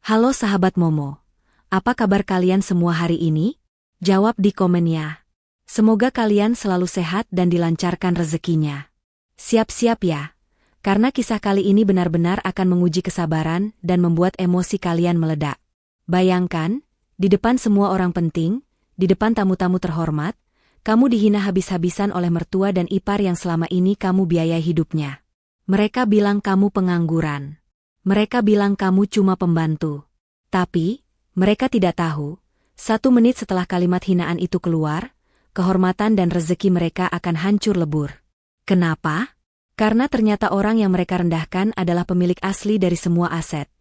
Halo sahabat Momo, apa kabar kalian semua hari ini? Jawab di komen ya. Semoga kalian selalu sehat dan dilancarkan rezekinya. Siap-siap ya, karena kisah kali ini benar-benar akan menguji kesabaran dan membuat emosi kalian meledak. Bayangkan, di depan semua orang penting, di depan tamu-tamu terhormat, kamu dihina habis-habisan oleh mertua dan ipar yang selama ini kamu biayai hidupnya. Mereka bilang kamu pengangguran. Mereka bilang kamu cuma pembantu. Tapi, mereka tidak tahu, 1 menit setelah kalimat hinaan itu keluar, kehormatan dan rezeki mereka akan hancur lebur. Kenapa? Karena ternyata orang yang mereka rendahkan adalah pemilik asli dari semua aset.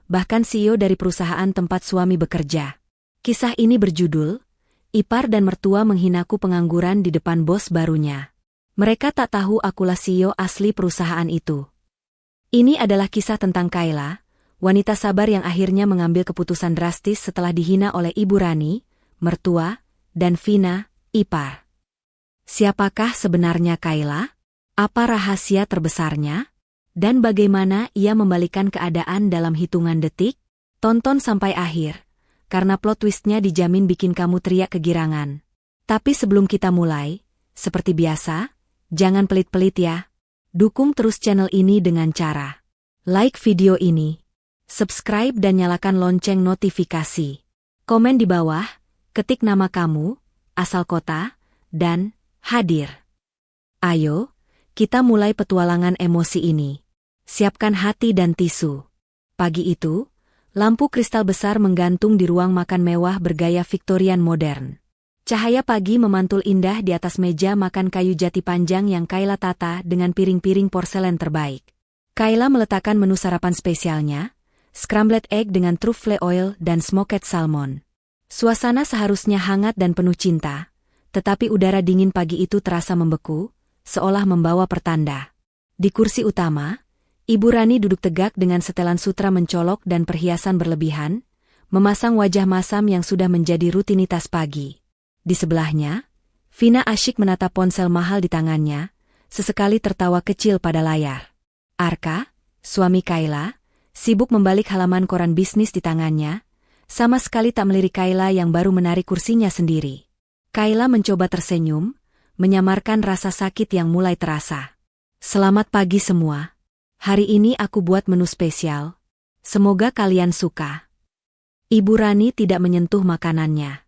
Bahkan CEO dari perusahaan tempat suami bekerja. Kisah ini berjudul, Ipar dan Mertua Menghinaku Pengangguran di Depan Bos Barunya. Mereka tak tahu akulah CEO asli perusahaan itu. Ini adalah kisah tentang Kayla, wanita sabar yang akhirnya mengambil keputusan drastis setelah dihina oleh Ibu Rani, mertua, dan Vina, ipar. Siapakah sebenarnya Kayla? Apa rahasia terbesarnya? Dan bagaimana ia membalikan keadaan dalam hitungan detik? Tonton sampai akhir, karena plot twistnya dijamin bikin kamu teriak kegirangan. Tapi sebelum kita mulai, seperti biasa, jangan pelit-pelit ya. Dukung terus channel ini dengan cara like video ini, subscribe dan nyalakan lonceng notifikasi. Komen di bawah, ketik nama kamu, asal kota, dan hadir. Ayo, kita mulai petualangan emosi ini. Siapkan hati dan tisu. Pagi itu, lampu kristal besar menggantung di ruang makan mewah bergaya Victorian modern. Cahaya pagi memantul indah di atas meja makan kayu jati panjang yang Kayla tata dengan piring-piring porselen terbaik. Kayla meletakkan menu sarapan spesialnya, scrambled egg dengan truffle oil dan smoked salmon. Suasana seharusnya hangat dan penuh cinta, tetapi udara dingin pagi itu terasa membeku, seolah membawa pertanda. Di kursi utama, Ibu Rani duduk tegak dengan setelan sutra mencolok dan perhiasan berlebihan, memasang wajah masam yang sudah menjadi rutinitas pagi. Di sebelahnya, Vina asyik menatap ponsel mahal di tangannya, sesekali tertawa kecil pada layar. Arka, suami Kayla, sibuk membalik halaman koran bisnis di tangannya, sama sekali tak melirik Kayla yang baru menarik kursinya sendiri. Kayla mencoba tersenyum, menyamarkan rasa sakit yang mulai terasa. Selamat pagi semua. Hari ini aku buat menu spesial. Semoga kalian suka. Ibu Rani tidak menyentuh makanannya.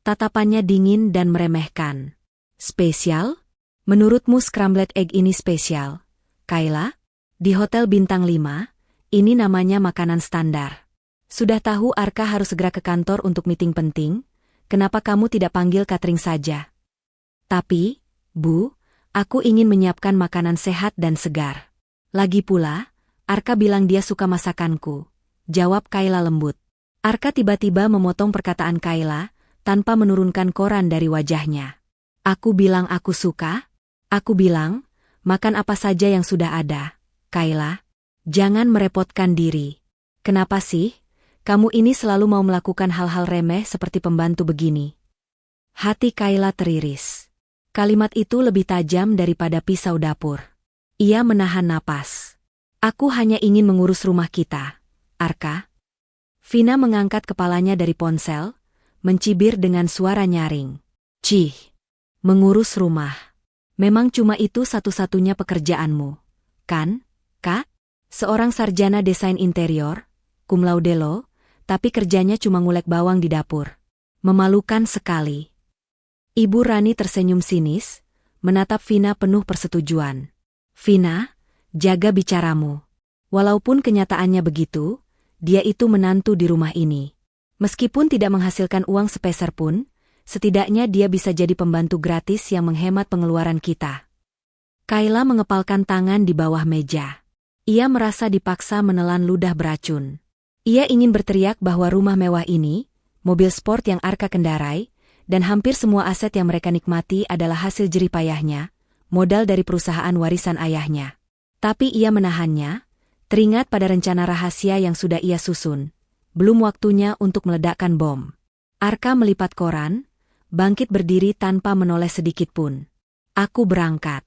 Tatapannya dingin dan meremehkan. Spesial? Menurutmu scrambled egg ini spesial, Kayla? Di Hotel Bintang 5, ini namanya makanan standar. Sudah tahu Arka harus segera ke kantor untuk meeting penting, kenapa kamu tidak panggil catering saja? Tapi, Bu, aku ingin menyiapkan makanan sehat dan segar. Lagi pula, Arka bilang dia suka masakanku, jawab Kayla lembut. Arka tiba-tiba memotong perkataan Kayla, tanpa menurunkan koran dari wajahnya. Aku bilang aku suka? Aku bilang, makan apa saja yang sudah ada. Kayla, jangan merepotkan diri. Kenapa sih? Kamu ini selalu mau melakukan hal-hal remeh seperti pembantu begini. Hati Kayla teriris. Kalimat itu lebih tajam daripada pisau dapur. Ia menahan napas. Aku hanya ingin mengurus rumah kita, Arka. Vina mengangkat kepalanya dari ponsel, mencibir dengan suara nyaring. Cih, mengurus rumah. Memang cuma itu satu-satunya pekerjaanmu, kan, Kak? Seorang sarjana desain interior, cum laude lo, tapi kerjanya cuma ngulek bawang di dapur. Memalukan sekali. Ibu Rani tersenyum sinis, menatap Vina penuh persetujuan. Vina, jaga bicaramu. Walaupun kenyataannya begitu, dia itu menantu di rumah ini. Meskipun tidak menghasilkan uang sepeser pun, setidaknya dia bisa jadi pembantu gratis yang menghemat pengeluaran kita. Kayla mengepalkan tangan di bawah meja. Ia merasa dipaksa menelan ludah beracun. Ia ingin berteriak bahwa rumah mewah ini, mobil sport yang Arka kendarai, dan hampir semua aset yang mereka nikmati adalah hasil jerih payahnya, modal dari perusahaan warisan ayahnya. Tapi ia menahannya, teringat pada rencana rahasia yang sudah ia susun. Belum waktunya untuk meledakkan bom. Arka melipat koran, bangkit berdiri tanpa menoleh sedikit pun. Aku berangkat.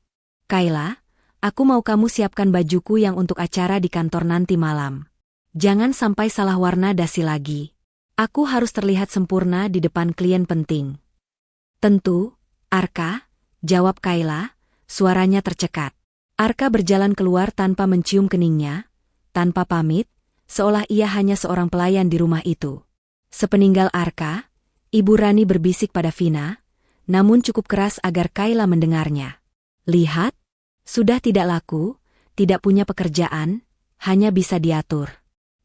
Kayla, aku mau kamu siapkan bajuku yang untuk acara di kantor nanti malam. Jangan sampai salah warna dasi lagi. Aku harus terlihat sempurna di depan klien penting. Tentu, Arka, jawab Kayla, suaranya tercekat. Arka berjalan keluar tanpa mencium keningnya, tanpa pamit, seolah ia hanya seorang pelayan di rumah itu. Sepeninggal Arka, Ibu Rani berbisik pada Vina, namun cukup keras agar Kayla mendengarnya. Lihat, sudah tidak laku, tidak punya pekerjaan, hanya bisa diatur.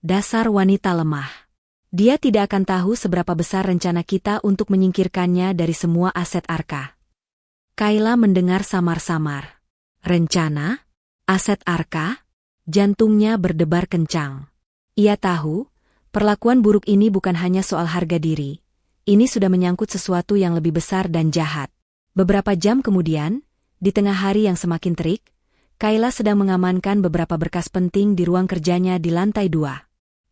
Dasar wanita lemah. Dia tidak akan tahu seberapa besar rencana kita untuk menyingkirkannya dari semua aset Arka. Kayla mendengar samar-samar. Rencana? Aset Arka? Jantungnya berdebar kencang. Ia tahu, perlakuan buruk ini bukan hanya soal harga diri. Ini sudah menyangkut sesuatu yang lebih besar dan jahat. Beberapa jam kemudian, di tengah hari yang semakin terik, Kayla sedang mengamankan beberapa berkas penting di ruang kerjanya di lantai 2.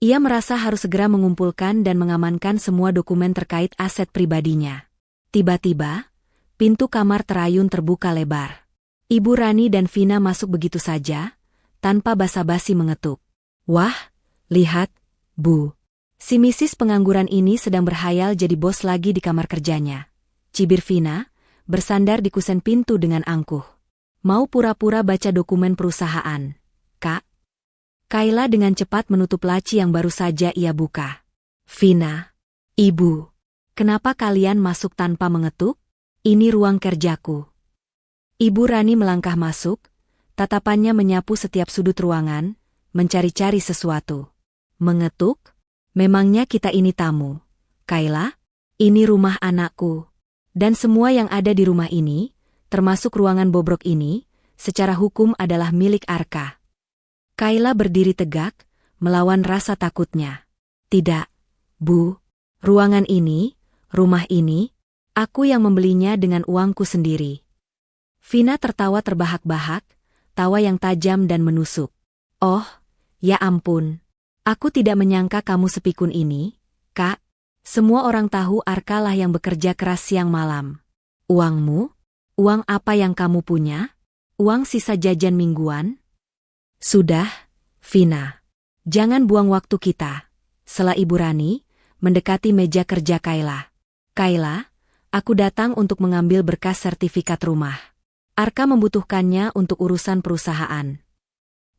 Ia merasa harus segera mengumpulkan dan mengamankan semua dokumen terkait aset pribadinya. Tiba-tiba, pintu kamar terayun terbuka lebar. Ibu Rani dan Vina masuk begitu saja, tanpa basa-basi mengetuk. Wah, lihat, Bu. Si misis pengangguran ini sedang berhayal jadi bos lagi di kamar kerjanya. Cibir Vina, bersandar di kusen pintu dengan angkuh. Mau pura-pura baca dokumen perusahaan, Kak? Kayla dengan cepat menutup laci yang baru saja ia buka. Vina, Ibu, kenapa kalian masuk tanpa mengetuk? Ini ruang kerjaku. Ibu Rani melangkah masuk, tatapannya menyapu setiap sudut ruangan, mencari-cari sesuatu. Mengetuk? Memangnya kita ini tamu? Kayla, ini rumah anakku. Dan semua yang ada di rumah ini, termasuk ruangan bobrok ini, secara hukum adalah milik Arka. Kayla berdiri tegak, melawan rasa takutnya. Tidak, Bu. Ruangan ini, rumah ini, aku yang membelinya dengan uangku sendiri. Vina tertawa terbahak-bahak, tawa yang tajam dan menusuk. Oh, ya ampun. Aku tidak menyangka kamu sepikun ini, Kak. Semua orang tahu Arka lah yang bekerja keras siang malam. Uangmu? Uang apa yang kamu punya? Uang sisa jajan mingguan? Sudah, Vina. Jangan buang waktu kita. Sela Ibu Rani, mendekati meja kerja Kayla. Kayla, aku datang untuk mengambil berkas sertifikat rumah. Arka membutuhkannya untuk urusan perusahaan.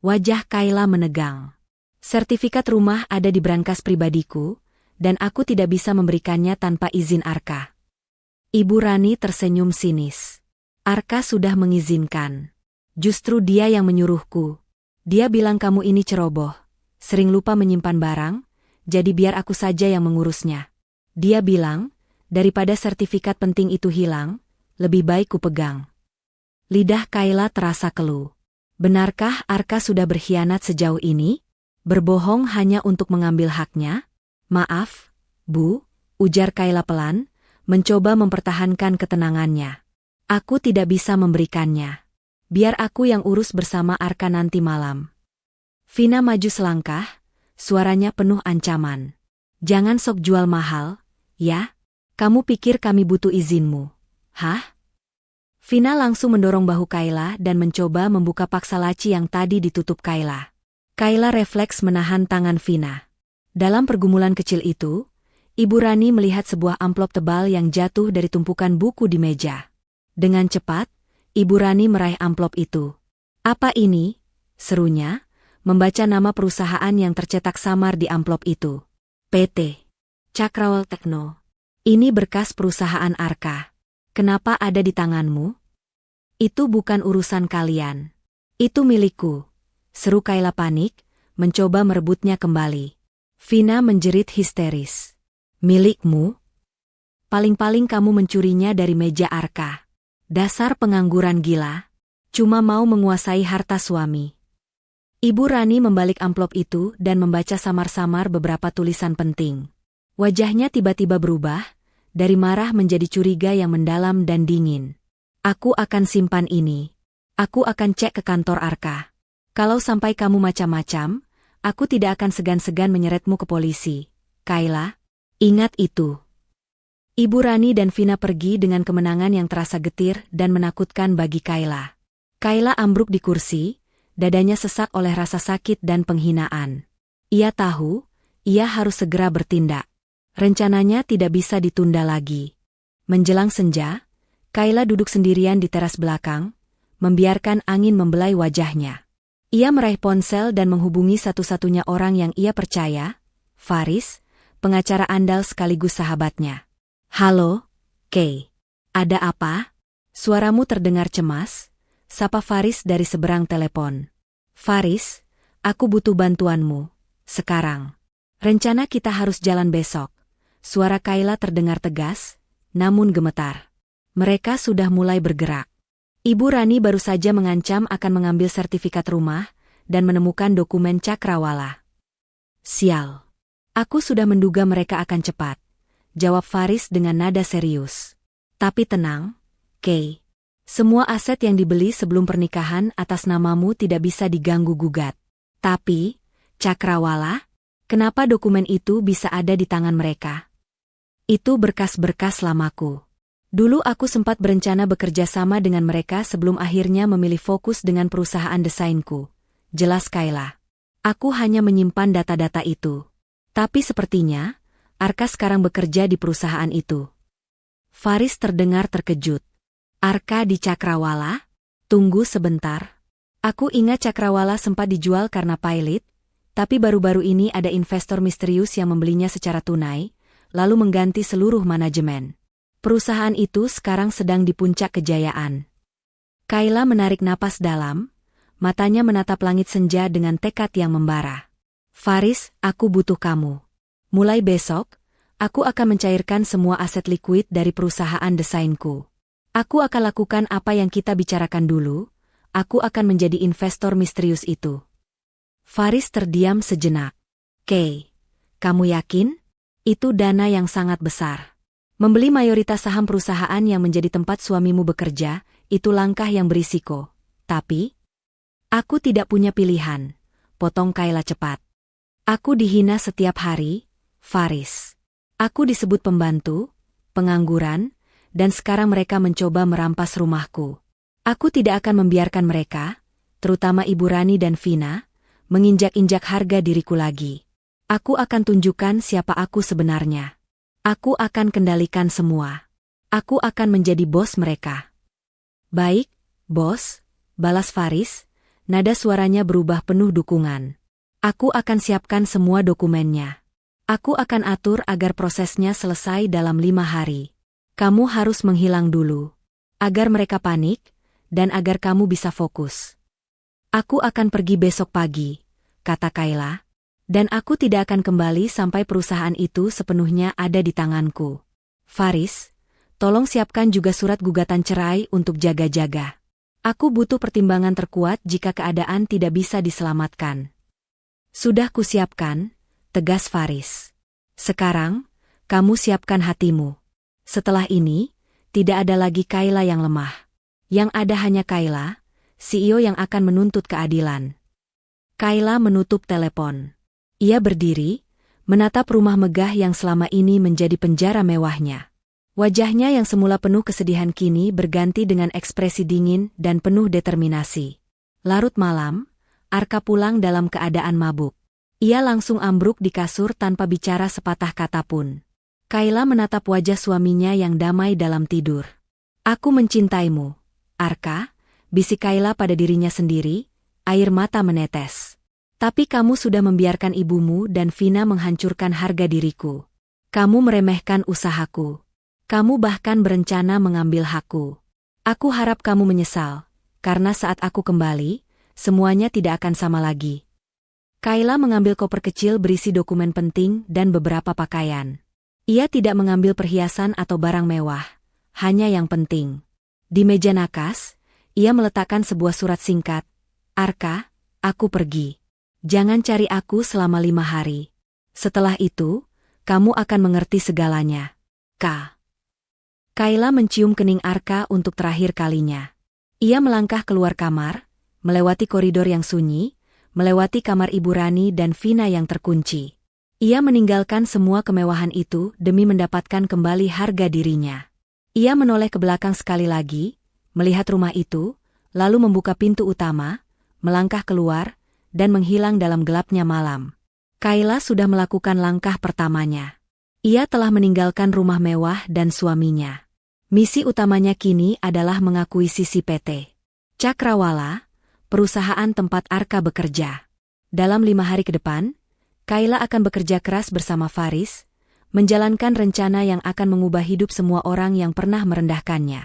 Wajah Kayla menegang. Sertifikat rumah ada di brankas pribadiku, dan aku tidak bisa memberikannya tanpa izin Arka. Ibu Rani tersenyum sinis. Arka sudah mengizinkan. Justru dia yang menyuruhku. Dia bilang kamu ini ceroboh, sering lupa menyimpan barang, jadi biar aku saja yang mengurusnya. Dia bilang, daripada sertifikat penting itu hilang, lebih baik ku pegang. Lidah Kayla terasa keluh. Benarkah Arka sudah berkhianat sejauh ini? Berbohong hanya untuk mengambil haknya? Maaf, Bu, ujar Kayla pelan, mencoba mempertahankan ketenangannya. Aku tidak bisa memberikannya. Biar aku yang urus bersama Arka nanti malam. Vina maju selangkah, suaranya penuh ancaman. Jangan sok jual mahal, ya? Kamu pikir kami butuh izinmu? Hah? Vina langsung mendorong bahu Kayla dan mencoba membuka paksa laci yang tadi ditutup Kayla. Kayla refleks menahan tangan Vina. Dalam pergumulan kecil itu, Ibu Rani melihat sebuah amplop tebal yang jatuh dari tumpukan buku di meja. Dengan cepat, Ibu Rani meraih amplop itu. Apa ini? Serunya, membaca nama perusahaan yang tercetak samar di amplop itu. PT Cakrawala Tekno. Ini berkas perusahaan Arka. Kenapa ada di tanganmu? Itu bukan urusan kalian. Itu milikku. Seru Kayla panik, mencoba merebutnya kembali. Vina menjerit histeris. Milikmu? Paling-paling kamu mencurinya dari meja Arka. Dasar pengangguran gila. Cuma mau menguasai harta suami. Ibu Rani membalik amplop itu dan membaca samar-samar beberapa tulisan penting. Wajahnya tiba-tiba berubah, dari marah menjadi curiga yang mendalam dan dingin. Aku akan simpan ini. Aku akan cek ke kantor Arka. Kalau sampai kamu macam-macam, aku tidak akan segan-segan menyeretmu ke polisi. Kayla, ingat itu. Ibu Rani dan Vina pergi dengan kemenangan yang terasa getir dan menakutkan bagi Kayla. Kayla ambruk di kursi, dadanya sesak oleh rasa sakit dan penghinaan. Ia tahu, ia harus segera bertindak. Rencananya tidak bisa ditunda lagi. Menjelang senja, Kayla duduk sendirian di teras belakang, membiarkan angin membelai wajahnya. Ia meraih ponsel dan menghubungi satu-satunya orang yang ia percaya, Faris, pengacara andal sekaligus sahabatnya. "Halo, Kay. Ada apa?" Suaramu terdengar cemas, sapa Faris dari seberang telepon. "Faris, aku butuh bantuanmu. Sekarang. Rencana kita harus jalan besok." Suara Kayla terdengar tegas, namun gemetar. Mereka sudah mulai bergerak. Ibu Rani baru saja mengancam akan mengambil sertifikat rumah dan menemukan dokumen cakrawala. "Sial. Aku sudah menduga mereka akan cepat," jawab Faris dengan nada serius. "Tapi tenang, Kay. Semua aset yang dibeli sebelum pernikahan atas namamu tidak bisa diganggu-gugat. Tapi, cakrawala? Kenapa dokumen itu bisa ada di tangan mereka?" "Itu berkas-berkas lamaku. Dulu aku sempat berencana bekerja sama dengan mereka sebelum akhirnya memilih fokus dengan perusahaan desainku," jelas Kayla. "Aku hanya menyimpan data-data itu. Tapi sepertinya, Arka sekarang bekerja di perusahaan itu." Faris terdengar terkejut. "Arka di Cakrawala? Tunggu sebentar. Aku ingat Cakrawala sempat dijual karena pilot, tapi baru-baru ini ada investor misterius yang membelinya secara tunai, lalu mengganti seluruh manajemen. Perusahaan itu sekarang sedang di puncak kejayaan." Kayla menarik napas dalam, matanya menatap langit senja dengan tekad yang membara. "Faris, aku butuh kamu. Mulai besok, aku akan mencairkan semua aset likuid dari perusahaan desainku. Aku akan lakukan apa yang kita bicarakan dulu, aku akan menjadi investor misterius itu." Faris terdiam sejenak. "Kay, kamu yakin? Itu dana yang sangat besar. Membeli mayoritas saham perusahaan yang menjadi tempat suamimu bekerja, itu langkah yang berisiko. Tapi, aku tidak punya pilihan," potong Kayla cepat. "Aku dihina setiap hari, Faris. Aku disebut pembantu, pengangguran, dan sekarang mereka mencoba merampas rumahku. Aku tidak akan membiarkan mereka, terutama Ibu Rani dan Vina, menginjak-injak harga diriku lagi. Aku akan tunjukkan siapa aku sebenarnya. Aku akan kendalikan semua. Aku akan menjadi bos mereka." "Baik, bos," balas Faris, nada suaranya berubah penuh dukungan. "Aku akan siapkan semua dokumennya. Aku akan atur agar prosesnya selesai dalam 5 hari. Kamu harus menghilang dulu, agar mereka panik, dan agar kamu bisa fokus." "Aku akan pergi besok pagi," kata Kayla. "Dan aku tidak akan kembali sampai perusahaan itu sepenuhnya ada di tanganku. Faris, tolong siapkan juga surat gugatan cerai untuk jaga-jaga. Aku butuh pertimbangan terkuat jika keadaan tidak bisa diselamatkan." "Sudah kusiapkan," tegas Faris. "Sekarang, kamu siapkan hatimu. Setelah ini, tidak ada lagi Kayla yang lemah. Yang ada hanya Kayla, CEO yang akan menuntut keadilan." Kayla menutup telepon. Ia berdiri, menatap rumah megah yang selama ini menjadi penjara mewahnya. Wajahnya yang semula penuh kesedihan kini berganti dengan ekspresi dingin dan penuh determinasi. Larut malam, Arka pulang dalam keadaan mabuk. Ia langsung ambruk di kasur tanpa bicara sepatah kata pun. Kayla menatap wajah suaminya yang damai dalam tidur. "Aku mencintaimu, Arka," bisik Kayla pada dirinya sendiri, air mata menetes. "Tapi kamu sudah membiarkan ibumu dan Vina menghancurkan harga diriku. Kamu meremehkan usahaku. Kamu bahkan berencana mengambil hakku. Aku harap kamu menyesal, karena saat aku kembali, semuanya tidak akan sama lagi." Kayla mengambil koper kecil berisi dokumen penting dan beberapa pakaian. Ia tidak mengambil perhiasan atau barang mewah, hanya yang penting. Di meja nakas, ia meletakkan sebuah surat singkat. "Arka, aku pergi. Jangan cari aku selama 5 hari. Setelah itu, kamu akan mengerti segalanya. K." Kayla mencium kening Arka untuk terakhir kalinya. Ia melangkah keluar kamar, melewati koridor yang sunyi, melewati kamar Ibu Rani dan Vina yang terkunci. Ia meninggalkan semua kemewahan itu demi mendapatkan kembali harga dirinya. Ia menoleh ke belakang sekali lagi, melihat rumah itu, lalu membuka pintu utama, melangkah keluar, dan menghilang dalam gelapnya malam. Kayla sudah melakukan langkah pertamanya. Ia telah meninggalkan rumah mewah dan suaminya. Misi utamanya kini adalah mengakuisisi PT Cakrawala, perusahaan tempat Arka bekerja. Dalam 5 hari ke depan, Kayla akan bekerja keras bersama Faris, menjalankan rencana yang akan mengubah hidup semua orang yang pernah merendahkannya.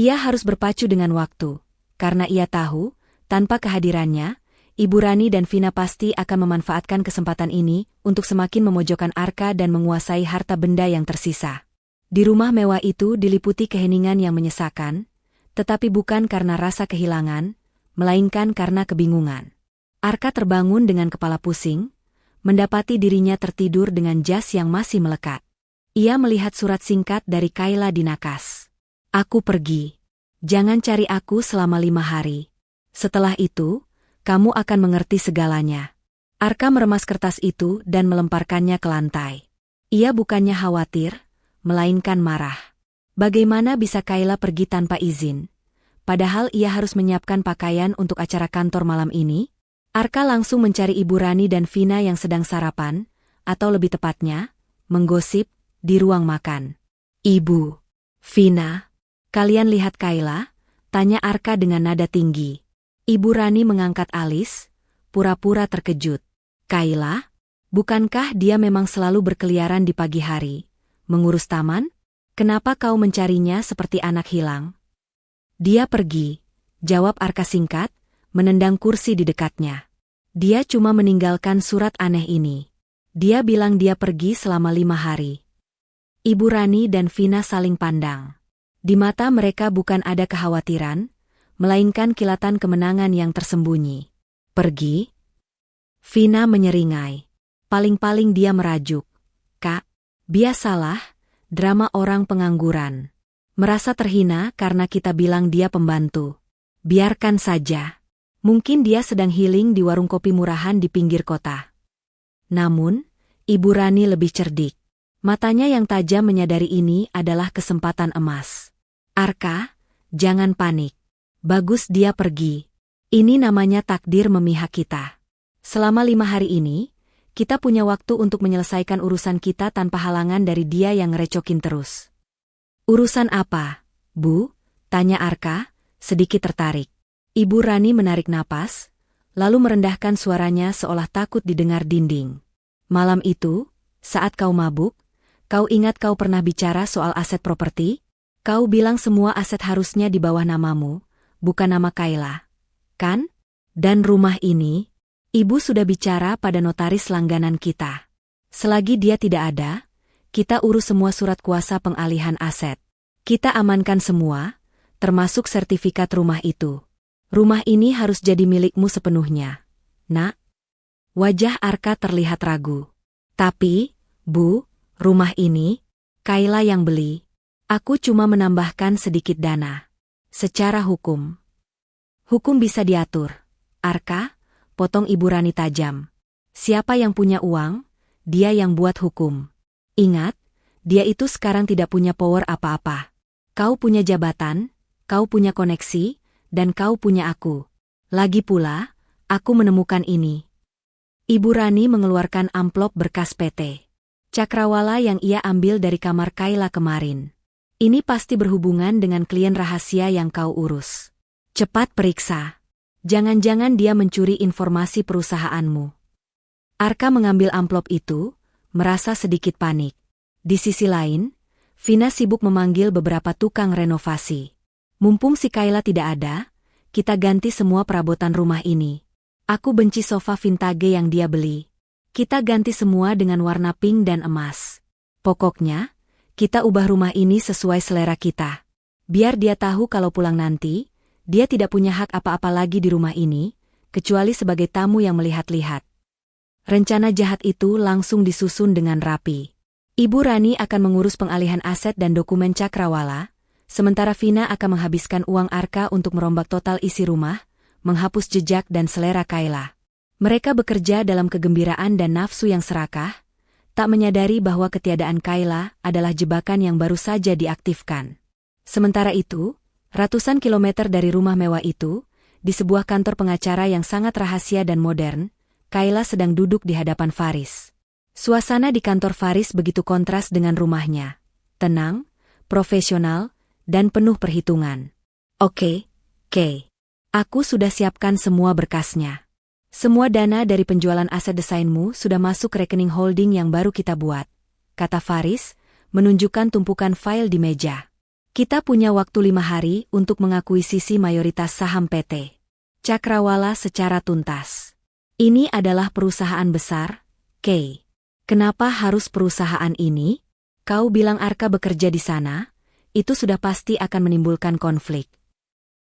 Ia harus berpacu dengan waktu, karena ia tahu, tanpa kehadirannya, Ibu Rani dan Vina pasti akan memanfaatkan kesempatan ini untuk semakin memojokkan Arka dan menguasai harta benda yang tersisa. Di rumah mewah itu diliputi keheningan yang menyesakan, tetapi bukan karena rasa kehilangan, melainkan karena kebingungan. Arka terbangun dengan kepala pusing, mendapati dirinya tertidur dengan jas yang masih melekat. Ia melihat surat singkat dari Kayla di nakas. Aku pergi. Jangan cari aku selama 5 hari. Setelah itu, kamu akan mengerti segalanya. Arka meremas kertas itu dan melemparkannya ke lantai. Ia bukannya khawatir, melainkan marah. Bagaimana bisa Kayla pergi tanpa izin? Padahal ia harus menyiapkan pakaian untuk acara kantor malam ini. Arka langsung mencari Ibu Rani dan Vina yang sedang sarapan, atau lebih tepatnya, menggosip, di ruang makan. Ibu, Vina, kalian lihat Kayla? Tanya Arka dengan nada tinggi. Ibu Rani mengangkat alis, pura-pura terkejut. Kayla? Bukankah dia memang selalu berkeliaran di pagi hari, mengurus taman? Kenapa kau mencarinya seperti anak hilang? Dia pergi, jawab Arka singkat, menendang kursi di dekatnya. Dia cuma meninggalkan surat aneh ini. Dia bilang dia pergi selama 5 hari. Ibu Rani dan Vina saling pandang. Di mata mereka bukan ada kekhawatiran, melainkan kilatan kemenangan yang tersembunyi. Pergi? Vina menyeringai. Paling-paling dia merajuk. Kak, biasalah, drama orang pengangguran. Merasa terhina karena kita bilang dia pembantu. Biarkan saja. Mungkin dia sedang healing di warung kopi murahan di pinggir kota. Namun, Ibu Rani lebih cerdik. Matanya yang tajam menyadari ini adalah kesempatan emas. Arka, jangan panik. Bagus dia pergi. Ini namanya takdir memihak kita. Selama 5 hari ini, kita punya waktu untuk menyelesaikan urusan kita tanpa halangan dari dia yang ngerecokin terus. Urusan apa, Bu? Tanya Arka, sedikit tertarik. Ibu Rani menarik napas, lalu merendahkan suaranya seolah takut didengar dinding. Malam itu, saat kau mabuk, kau ingat kau pernah bicara soal aset properti? Kau bilang semua aset harusnya di bawah namamu, bukan nama Kayla, kan? Dan rumah ini, Ibu sudah bicara pada notaris langganan kita. Selagi dia tidak ada, kita urus semua surat kuasa pengalihan aset. Kita amankan semua, termasuk sertifikat rumah itu. Rumah ini harus jadi milikmu sepenuhnya, Nak. Wajah Arka terlihat ragu. Tapi, Bu, rumah ini, Kayla yang beli. Aku cuma menambahkan sedikit dana. Secara hukum. Hukum bisa diatur. Arka, potong Ibu Rani tajam. Siapa yang punya uang, dia yang buat hukum. Ingat, dia itu sekarang tidak punya power apa-apa. Kau punya jabatan, kau punya koneksi, dan kau punya aku. Lagi pula, aku menemukan ini. Ibu Rani mengeluarkan amplop berkas PT Cakrawala yang ia ambil dari kamar Kayla kemarin. Ini pasti berhubungan dengan klien rahasia yang kau urus. Cepat periksa. Jangan-jangan dia mencuri informasi perusahaanmu. Arka mengambil amplop itu, merasa sedikit panik. Di sisi lain, Vina sibuk memanggil beberapa tukang renovasi. Mumpung si Kayla tidak ada, kita ganti semua perabotan rumah ini. Aku benci sofa vintage yang dia beli. Kita ganti semua dengan warna pink dan emas. Pokoknya, kita ubah rumah ini sesuai selera kita. Biar dia tahu kalau pulang nanti, dia tidak punya hak apa-apa lagi di rumah ini, kecuali sebagai tamu yang melihat-lihat. Rencana jahat itu langsung disusun dengan rapi. Ibu Rani akan mengurus pengalihan aset dan dokumen Cakrawala, sementara Vina akan menghabiskan uang Arka untuk merombak total isi rumah, menghapus jejak dan selera Kayla. Mereka bekerja dalam kegembiraan dan nafsu yang serakah, tak menyadari bahwa ketiadaan Kayla adalah jebakan yang baru saja diaktifkan. Sementara itu, ratusan kilometer dari rumah mewah itu, di sebuah kantor pengacara yang sangat rahasia dan modern, Kayla sedang duduk di hadapan Faris. Suasana di kantor Faris begitu kontras dengan rumahnya. Tenang, profesional, dan penuh perhitungan. Oke, Kay. Aku sudah siapkan semua berkasnya. Semua dana dari penjualan aset desainmu sudah masuk ke rekening holding yang baru kita buat, kata Faris, menunjukkan tumpukan file di meja. Kita punya waktu 5 hari untuk mengakuisisi mayoritas saham PT Cakrawala secara tuntas. Ini adalah perusahaan besar, Kay. Kenapa harus perusahaan ini? Kau bilang Arka bekerja di sana, itu sudah pasti akan menimbulkan konflik.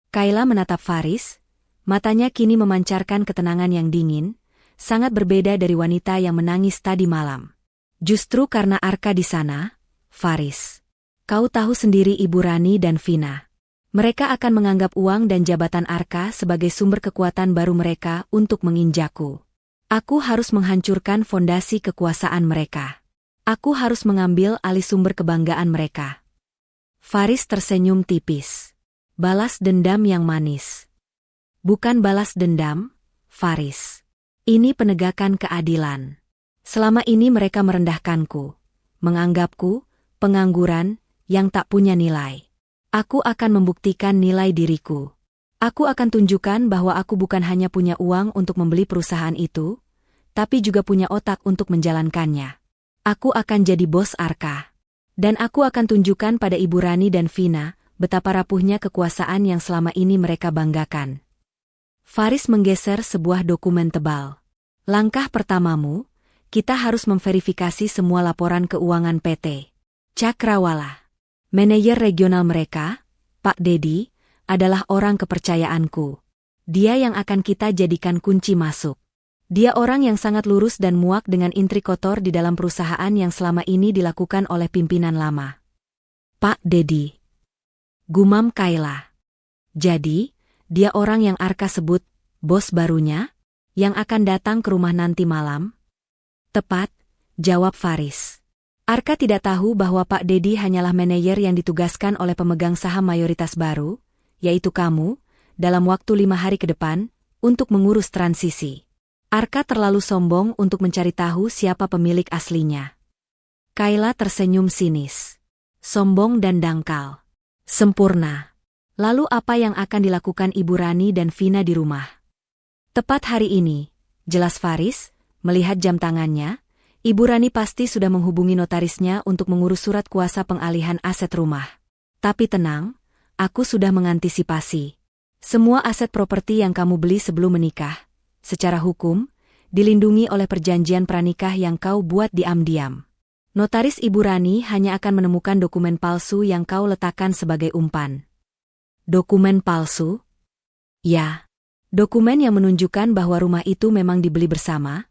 Kayla menatap Faris. Matanya kini memancarkan ketenangan yang dingin, sangat berbeda dari wanita yang menangis tadi malam. Justru karena Arka di sana, Faris. Kau tahu sendiri Ibu Rani dan Vina. Mereka akan menganggap uang dan jabatan Arka sebagai sumber kekuatan baru mereka untuk menginjakku. Aku harus menghancurkan fondasi kekuasaan mereka. Aku harus mengambil alih sumber kebanggaan mereka. Faris tersenyum tipis. Balas dendam yang manis. Bukan balas dendam, Faris. Ini penegakan keadilan. Selama ini mereka merendahkanku, menganggapku pengangguran yang tak punya nilai. Aku akan membuktikan nilai diriku. Aku akan tunjukkan bahwa aku bukan hanya punya uang untuk membeli perusahaan itu, tapi juga punya otak untuk menjalankannya. Aku akan jadi bos Arka. Dan aku akan tunjukkan pada Ibu Rani dan Vina betapa rapuhnya kekuasaan yang selama ini mereka banggakan. Faris menggeser sebuah dokumen tebal. Langkah pertamamu, kita harus memverifikasi semua laporan keuangan PT Cakrawala. Manajer regional mereka, Pak Dedi, adalah orang kepercayaanku. Dia yang akan kita jadikan kunci masuk. Dia orang yang sangat lurus dan muak dengan intrik kotor di dalam perusahaan yang selama ini dilakukan oleh pimpinan lama. Pak Dedi. Gumam Kayla. Jadi, dia orang yang Arka sebut, bos barunya, yang akan datang ke rumah nanti malam? Tepat, jawab Faris. Arka tidak tahu bahwa Pak Dedi hanyalah manajer yang ditugaskan oleh pemegang saham mayoritas baru, yaitu kamu, dalam waktu 5 hari ke depan, untuk mengurus transisi. Arka terlalu sombong untuk mencari tahu siapa pemilik aslinya. Kayla tersenyum sinis. Sombong dan dangkal. Sempurna. Lalu apa yang akan dilakukan Ibu Rani dan Vina di rumah? Tepat hari ini, jelas Faris, melihat jam tangannya, Ibu Rani pasti sudah menghubungi notarisnya untuk mengurus surat kuasa pengalihan aset rumah. Tapi tenang, aku sudah mengantisipasi. Semua aset properti yang kamu beli sebelum menikah, secara hukum, dilindungi oleh perjanjian pranikah yang kau buat diam-diam. Notaris Ibu Rani hanya akan menemukan dokumen palsu yang kau letakkan sebagai umpan. Dokumen palsu? Ya. Dokumen yang menunjukkan bahwa rumah itu memang dibeli bersama,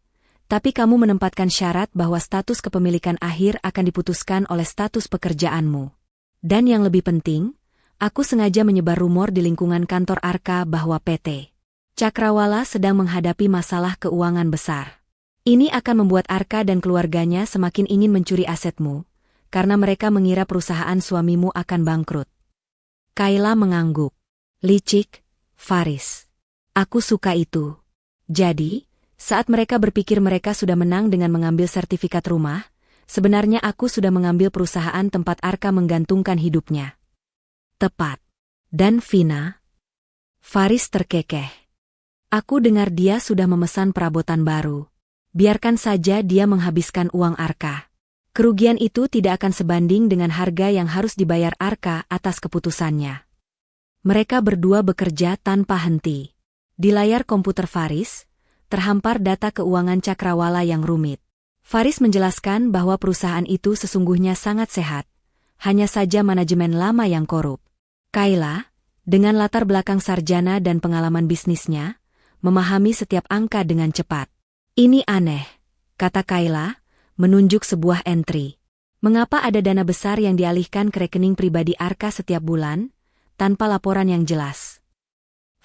tapi kamu menempatkan syarat bahwa status kepemilikan akhir akan diputuskan oleh status pekerjaanmu. Dan yang lebih penting, aku sengaja menyebar rumor di lingkungan kantor Arka bahwa PT Cakrawala sedang menghadapi masalah keuangan besar. Ini akan membuat Arka dan keluarganya semakin ingin mencuri asetmu, karena mereka mengira perusahaan suamimu akan bangkrut. Kayla mengangguk. Licik, Faris. Aku suka itu. Jadi, saat mereka berpikir mereka sudah menang dengan mengambil sertifikat rumah, sebenarnya aku sudah mengambil perusahaan tempat Arka menggantungkan hidupnya. Tepat. Dan Vina? Faris terkekeh. Aku dengar dia sudah memesan perabotan baru. Biarkan saja dia menghabiskan uang Arka. Kerugian itu tidak akan sebanding dengan harga yang harus dibayar Arka atas keputusannya. Mereka berdua bekerja tanpa henti. Di layar komputer Faris, terhampar data keuangan Cakrawala yang rumit. Faris menjelaskan bahwa perusahaan itu sesungguhnya sangat sehat, hanya saja manajemen lama yang korup. Kayla, dengan latar belakang sarjana dan pengalaman bisnisnya, memahami setiap angka dengan cepat. Ini aneh, kata Kayla, menunjuk sebuah entry. Mengapa ada dana besar yang dialihkan ke rekening pribadi Arka setiap bulan, tanpa laporan yang jelas?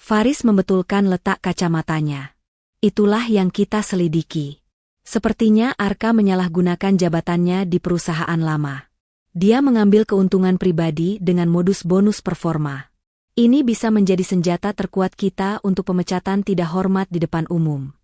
Faris membetulkan letak kacamatanya. Itulah yang kita selidiki. Sepertinya Arka menyalahgunakan jabatannya di perusahaan lama. Dia mengambil keuntungan pribadi dengan modus bonus performa. Ini bisa menjadi senjata terkuat kita untuk pemecatan tidak hormat di depan umum.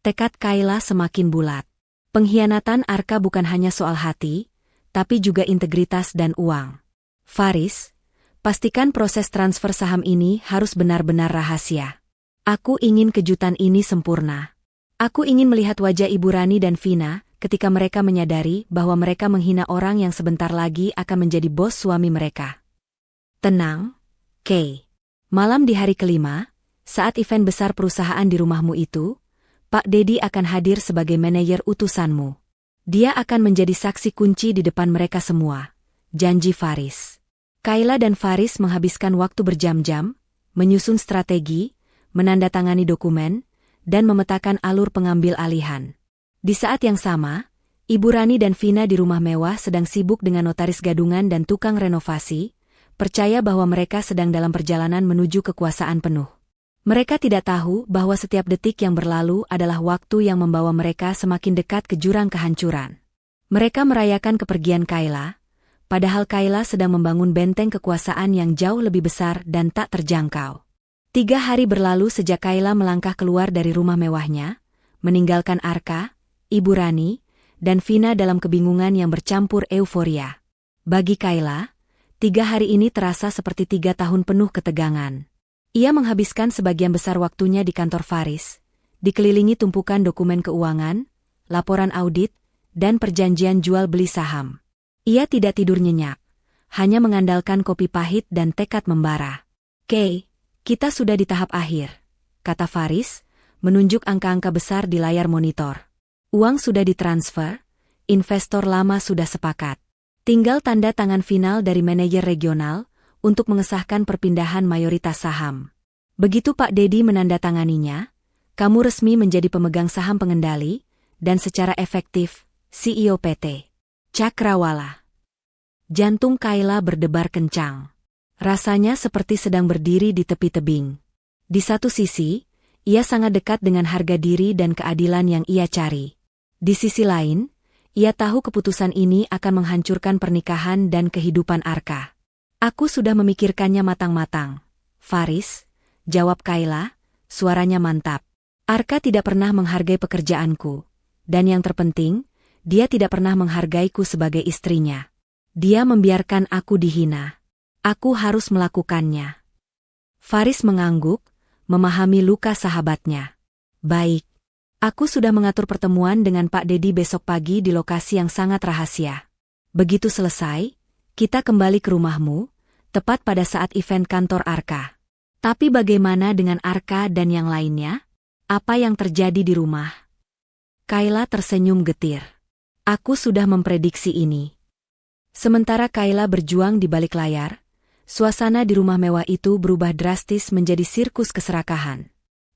Tekad Kayla semakin bulat. Pengkhianatan Arka bukan hanya soal hati, tapi juga integritas dan uang. Faris, pastikan proses transfer saham ini harus benar-benar rahasia. Aku ingin kejutan ini sempurna. Aku ingin melihat wajah Ibu Rani dan Vina ketika mereka menyadari bahwa mereka menghina orang yang sebentar lagi akan menjadi bos suami mereka. Tenang, Kay. Malam di hari kelima, saat event besar perusahaan di rumahmu itu, Pak Dedi akan hadir sebagai manajer utusanmu. Dia akan menjadi saksi kunci di depan mereka semua. Janji Faris. Kayla dan Faris menghabiskan waktu berjam-jam, menyusun strategi, menandatangani dokumen, dan memetakan alur pengambil alihan. Di saat yang sama, Ibu Rani dan Vina di rumah mewah sedang sibuk dengan notaris gadungan dan tukang renovasi, percaya bahwa mereka sedang dalam perjalanan menuju kekuasaan penuh. Mereka tidak tahu bahwa setiap detik yang berlalu adalah waktu yang membawa mereka semakin dekat ke jurang kehancuran. Mereka merayakan kepergian Kayla, padahal Kayla sedang membangun benteng kekuasaan yang jauh lebih besar dan tak terjangkau. 3 hari berlalu sejak Kayla melangkah keluar dari rumah mewahnya, meninggalkan Arka, Ibu Rani, dan Vina dalam kebingungan yang bercampur euforia. Bagi Kayla, 3 hari ini terasa seperti 3 tahun penuh ketegangan. Ia menghabiskan sebagian besar waktunya di kantor Faris, dikelilingi tumpukan dokumen keuangan, laporan audit, dan perjanjian jual beli saham. Ia tidak tidur nyenyak, hanya mengandalkan kopi pahit dan tekad membara. Kay, kita sudah di tahap akhir, kata Faris, menunjuk angka-angka besar di layar monitor. Uang sudah ditransfer, investor lama sudah sepakat. Tinggal tanda tangan final dari manajer regional untuk mengesahkan perpindahan mayoritas saham. Begitu Pak Dedi menandatanganinya, kamu resmi menjadi pemegang saham pengendali dan secara efektif CEO PT Cakrawala. Jantung Kayla berdebar kencang. Rasanya seperti sedang berdiri di tepi tebing. Di satu sisi, ia sangat dekat dengan harga diri dan keadilan yang ia cari. Di sisi lain, ia tahu keputusan ini akan menghancurkan pernikahan dan kehidupan Arka. Aku sudah memikirkannya matang-matang. Faris, jawab Kayla, suaranya mantap. Arka tidak pernah menghargai pekerjaanku. Dan yang terpenting, dia tidak pernah menghargaiku sebagai istrinya. Dia membiarkan aku dihina. Aku harus melakukannya. Faris mengangguk, memahami luka sahabatnya. Baik. Aku sudah mengatur pertemuan dengan Pak Dedi besok pagi di lokasi yang sangat rahasia. Begitu selesai, kita kembali ke rumahmu, tepat pada saat event kantor Arka. Tapi bagaimana dengan Arka dan yang lainnya? Apa yang terjadi di rumah? Kayla tersenyum getir. Aku sudah memprediksi ini. Sementara Kayla berjuang di balik layar, suasana di rumah mewah itu berubah drastis menjadi sirkus keserakahan.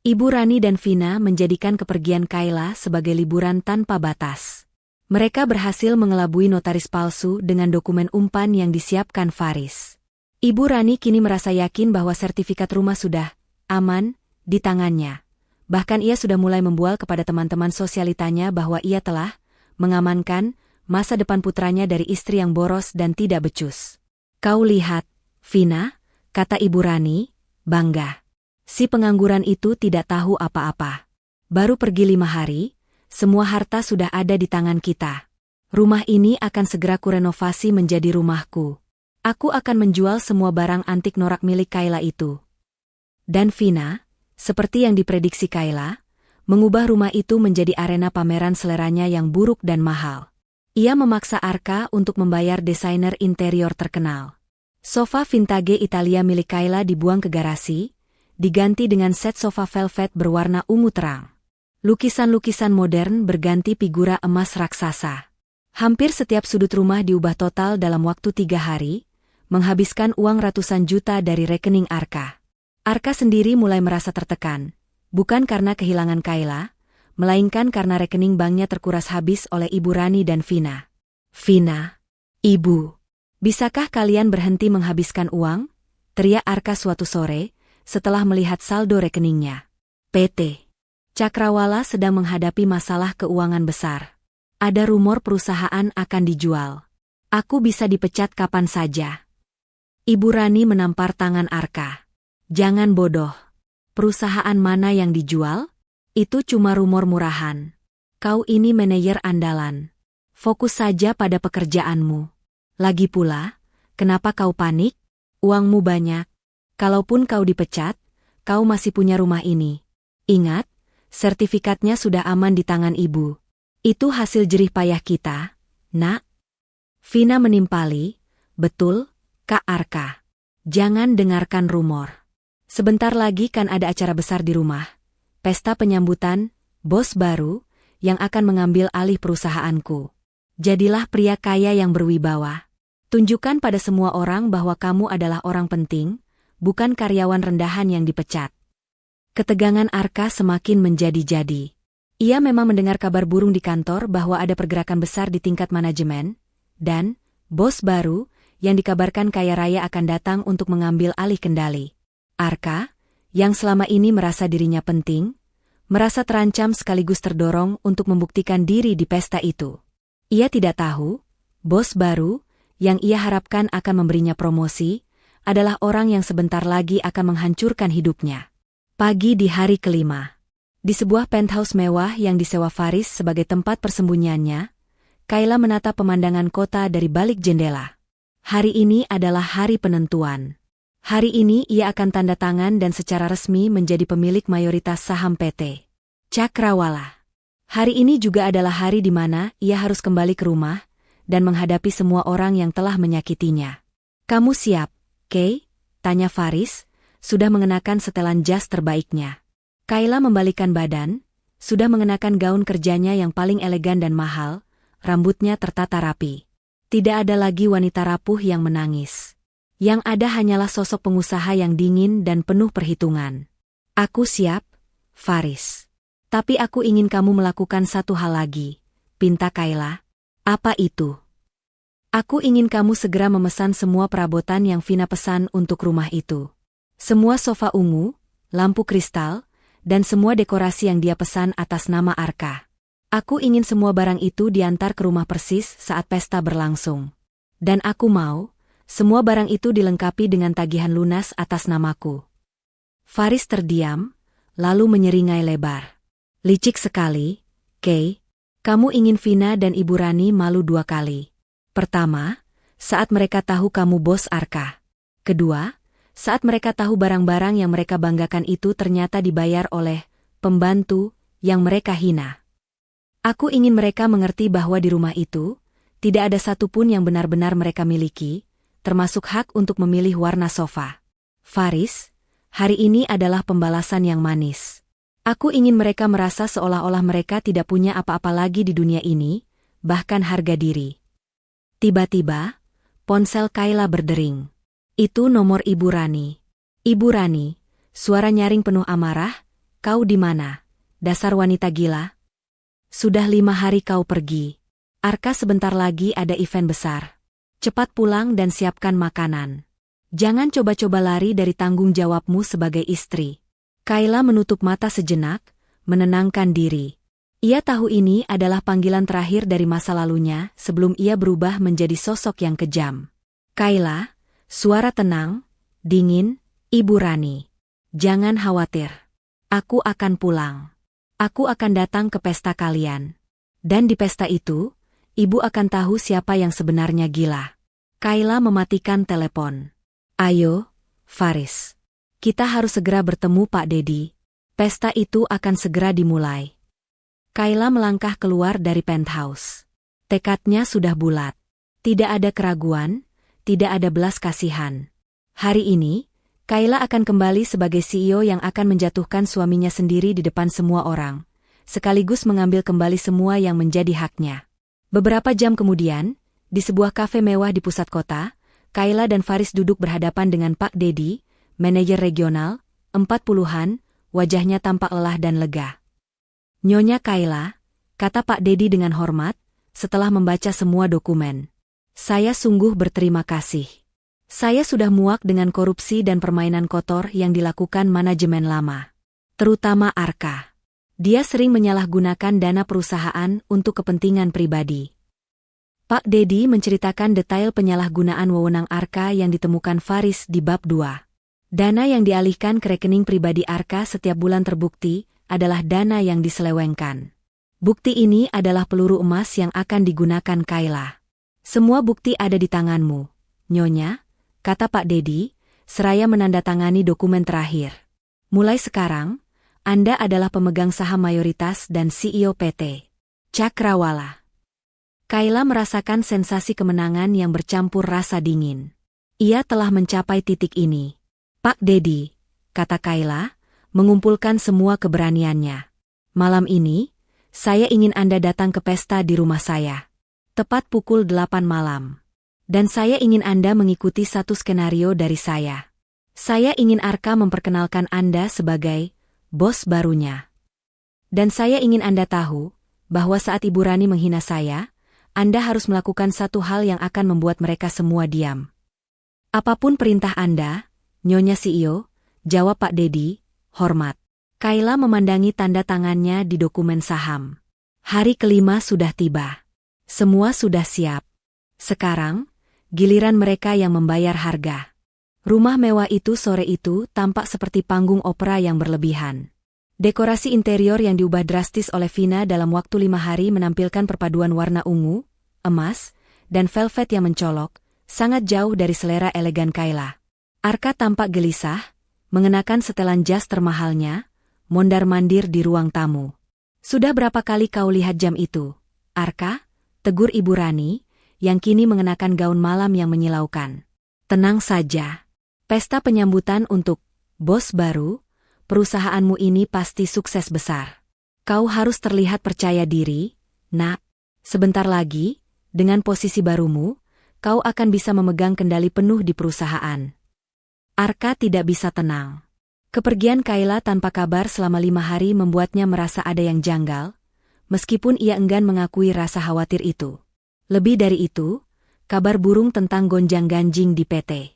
Ibu Rani dan Vina menjadikan kepergian Kayla sebagai liburan tanpa batas. Mereka berhasil mengelabui notaris palsu dengan dokumen umpan yang disiapkan Faris. Ibu Rani kini merasa yakin bahwa sertifikat rumah sudah aman di tangannya. Bahkan ia sudah mulai membual kepada teman-teman sosialitanya bahwa ia telah mengamankan masa depan putranya dari istri yang boros dan tidak becus. Kau lihat, Vina, kata Ibu Rani, bangga. Si pengangguran itu tidak tahu apa-apa. Baru pergi 5 hari, semua harta sudah ada di tangan kita. Rumah ini akan segera kurenovasi menjadi rumahku. Aku akan menjual semua barang antik norak milik Kayla itu. Dan Vina, seperti yang diprediksi Kayla, mengubah rumah itu menjadi arena pameran seleranya yang buruk dan mahal. Ia memaksa Arka untuk membayar desainer interior terkenal. Sofa vintage Italia milik Kayla dibuang ke garasi, diganti dengan set sofa velvet berwarna ungu terang. Lukisan-lukisan modern berganti figura emas raksasa. Hampir setiap sudut rumah diubah total dalam waktu 3 hari, menghabiskan uang ratusan juta dari rekening Arka. Arka sendiri mulai merasa tertekan, bukan karena kehilangan Kayla, melainkan karena rekening banknya terkuras habis oleh Ibu Rani dan Vina. Vina, Ibu, bisakah kalian berhenti menghabiskan uang? Teriak Arka suatu sore, setelah melihat saldo rekeningnya. PT Cakrawala sedang menghadapi masalah keuangan besar. Ada rumor perusahaan akan dijual. Aku bisa dipecat kapan saja. Ibu Rani menampar tangan Arka. Jangan bodoh. Perusahaan mana yang dijual? Itu cuma rumor murahan. Kau ini manajer andalan. Fokus saja pada pekerjaanmu. Lagi pula, kenapa kau panik? Uangmu banyak. Kalaupun kau dipecat, kau masih punya rumah ini. Ingat, sertifikatnya sudah aman di tangan ibu. Itu hasil jerih payah kita, nak. Vina menimpali, betul, Kak Arka. Jangan dengarkan rumor. Sebentar lagi kan ada acara besar di rumah. Pesta penyambutan, bos baru, yang akan mengambil alih perusahaanku. Jadilah pria kaya yang berwibawa. Tunjukkan pada semua orang bahwa kamu adalah orang penting, bukan karyawan rendahan yang dipecat. Ketegangan Arka semakin menjadi-jadi. Ia memang mendengar kabar burung di kantor bahwa ada pergerakan besar di tingkat manajemen, dan bos baru yang dikabarkan kaya raya akan datang untuk mengambil alih kendali. Arka, yang selama ini merasa dirinya penting, merasa terancam sekaligus terdorong untuk membuktikan diri di pesta itu. Ia tidak tahu, bos baru, yang ia harapkan akan memberinya promosi, adalah orang yang sebentar lagi akan menghancurkan hidupnya. Pagi di hari kelima. Di sebuah penthouse mewah yang disewa Faris sebagai tempat persembunyiannya, Kayla menatap pemandangan kota dari balik jendela. Hari ini adalah hari penentuan. Hari ini ia akan tanda tangan dan secara resmi menjadi pemilik mayoritas saham PT Cakrawala. Hari ini juga adalah hari di mana ia harus kembali ke rumah dan menghadapi semua orang yang telah menyakitinya. "Kamu siap, Kay?" tanya Faris, sudah mengenakan setelan jas terbaiknya. Kayla membalikkan badan, sudah mengenakan gaun kerjanya yang paling elegan dan mahal, rambutnya tertata rapi. Tidak ada lagi wanita rapuh yang menangis. Yang ada hanyalah sosok pengusaha yang dingin dan penuh perhitungan. "Aku siap, Faris. Tapi aku ingin kamu melakukan satu hal lagi," pinta Kayla. "Apa itu?" "Aku ingin kamu segera memesan semua perabotan yang Vina pesan untuk rumah itu. Semua sofa ungu, lampu kristal, dan semua dekorasi yang dia pesan atas nama Arka. Aku ingin semua barang itu diantar ke rumah persis saat pesta berlangsung. Dan aku mau, semua barang itu dilengkapi dengan tagihan lunas atas namaku." Faris terdiam, lalu menyeringai lebar. "Licik sekali, Kay. Kamu ingin Vina dan Ibu Rani malu dua kali. Pertama, saat mereka tahu kamu bos Arka. Kedua, saat mereka tahu barang-barang yang mereka banggakan itu ternyata dibayar oleh pembantu yang mereka hina. Aku ingin mereka mengerti bahwa di rumah itu, tidak ada satupun yang benar-benar mereka miliki, termasuk hak untuk memilih warna sofa. Faris, hari ini adalah pembalasan yang manis. Aku ingin mereka merasa seolah-olah mereka tidak punya apa-apa lagi di dunia ini, bahkan harga diri." Tiba-tiba, ponsel Kayla berdering. Itu nomor Ibu Rani. "Ibu Rani," suara nyaring penuh amarah, "kau di mana? Dasar wanita gila. Sudah 5 hari kau pergi. Arka sebentar lagi ada event besar. Cepat pulang dan siapkan makanan. Jangan coba-coba lari dari tanggung jawabmu sebagai istri." Kayla menutup mata sejenak, menenangkan diri. Ia tahu ini adalah panggilan terakhir dari masa lalunya sebelum ia berubah menjadi sosok yang kejam. "Kayla," suara tenang, dingin, "Ibu Rani. Jangan khawatir. Aku akan pulang. Aku akan datang ke pesta kalian. Dan di pesta itu, ibu akan tahu siapa yang sebenarnya gila." Kayla mematikan telepon. "Ayo, Faris. Kita harus segera bertemu Pak Dedi. Pesta itu akan segera dimulai." Kayla melangkah keluar dari penthouse. Tekadnya sudah bulat. Tidak ada keraguan, tidak ada belas kasihan. Hari ini, Kayla akan kembali sebagai CEO yang akan menjatuhkan suaminya sendiri di depan semua orang, sekaligus mengambil kembali semua yang menjadi haknya. Beberapa jam kemudian, di sebuah kafe mewah di pusat kota, Kayla dan Faris duduk berhadapan dengan Pak Dedi, manajer regional, 40-an, wajahnya tampak lelah dan lega. "Nyonya Kayla," kata Pak Dedi dengan hormat, setelah membaca semua dokumen. "Saya sungguh berterima kasih. Saya sudah muak dengan korupsi dan permainan kotor yang dilakukan manajemen lama. Terutama Arka. Dia sering menyalahgunakan dana perusahaan untuk kepentingan pribadi." Pak Dedi menceritakan detail penyalahgunaan wewenang Arka yang ditemukan Faris di bab 2. Dana yang dialihkan ke rekening pribadi Arka setiap bulan terbukti adalah dana yang diselewengkan. Bukti ini adalah peluru emas yang akan digunakan Kayla. Semua bukti ada di tanganmu, Nyonya, kata Pak Dedi, seraya menandatangani dokumen terakhir. Mulai sekarang, Anda adalah pemegang saham mayoritas dan CEO PT Cakrawala. Kayla merasakan sensasi kemenangan yang bercampur rasa dingin. Ia telah mencapai titik ini. Pak Dedi, kata Kayla, mengumpulkan semua keberaniannya. Malam ini, saya ingin Anda datang ke pesta di rumah saya. Tepat pukul 8 malam. Dan saya ingin Anda mengikuti satu skenario dari saya. Saya ingin Arka memperkenalkan Anda sebagai bos barunya. Dan saya ingin Anda tahu bahwa saat Ibu Rani menghina saya, Anda harus melakukan satu hal yang akan membuat mereka semua diam. Apapun perintah Anda, Nyonya CEO, jawab Pak Dedi, hormat. Kayla memandangi tanda tangannya di dokumen saham. Hari kelima sudah tiba. Semua sudah siap. Sekarang, giliran mereka yang membayar harga. Rumah mewah itu sore itu tampak seperti panggung opera yang berlebihan. Dekorasi interior yang diubah drastis oleh Vina dalam waktu 5 hari menampilkan perpaduan warna ungu, emas, dan velvet yang mencolok, sangat jauh dari selera elegan Kayla. Arka tampak gelisah, mengenakan setelan jas termahalnya, mondar-mandir di ruang tamu. Sudah berapa kali kau lihat jam itu, Arka? Tegur Ibu Rani, yang kini mengenakan gaun malam yang menyilaukan. Tenang saja. Pesta penyambutan untuk bos baru, perusahaanmu ini pasti sukses besar. Kau harus terlihat percaya diri, nak. Sebentar lagi, dengan posisi barumu, kau akan bisa memegang kendali penuh di perusahaan. Arka tidak bisa tenang. Kepergian Kayla tanpa kabar selama 5 hari membuatnya merasa ada yang janggal, meskipun ia enggan mengakui rasa khawatir itu. Lebih dari itu, kabar burung tentang gonjang-ganjing di PT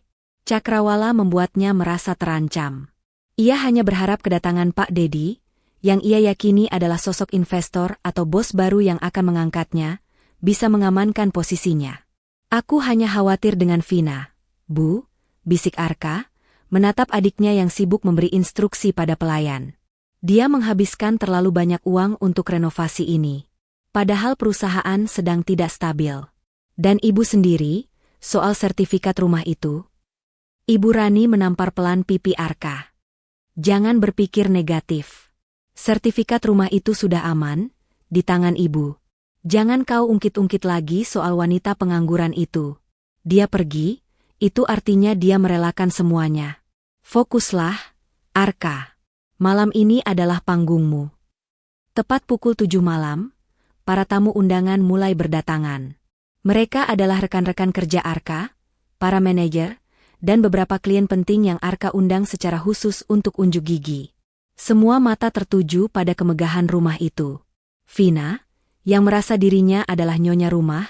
Cakrawala membuatnya merasa terancam. Ia hanya berharap kedatangan Pak Dedi, yang ia yakini adalah sosok investor atau bos baru yang akan mengangkatnya, bisa mengamankan posisinya. Aku hanya khawatir dengan Vina, Bu, bisik Arka, menatap adiknya yang sibuk memberi instruksi pada pelayan. Dia menghabiskan terlalu banyak uang untuk renovasi ini. Padahal perusahaan sedang tidak stabil. Dan ibu sendiri, soal sertifikat rumah itu. Ibu Rani menampar pelan pipi Arka. Jangan berpikir negatif. Sertifikat rumah itu sudah aman, di tangan ibu. Jangan kau ungkit-ungkit lagi soal wanita pengangguran itu. Dia pergi, itu artinya dia merelakan semuanya. Fokuslah, Arka. Malam ini adalah panggungmu. Tepat pukul 7 malam, para tamu undangan mulai berdatangan. Mereka adalah rekan-rekan kerja Arka, para manajer, dan beberapa klien penting yang Arka undang secara khusus untuk unjuk gigi. Semua mata tertuju pada kemegahan rumah itu. Vina, yang merasa dirinya adalah nyonya rumah,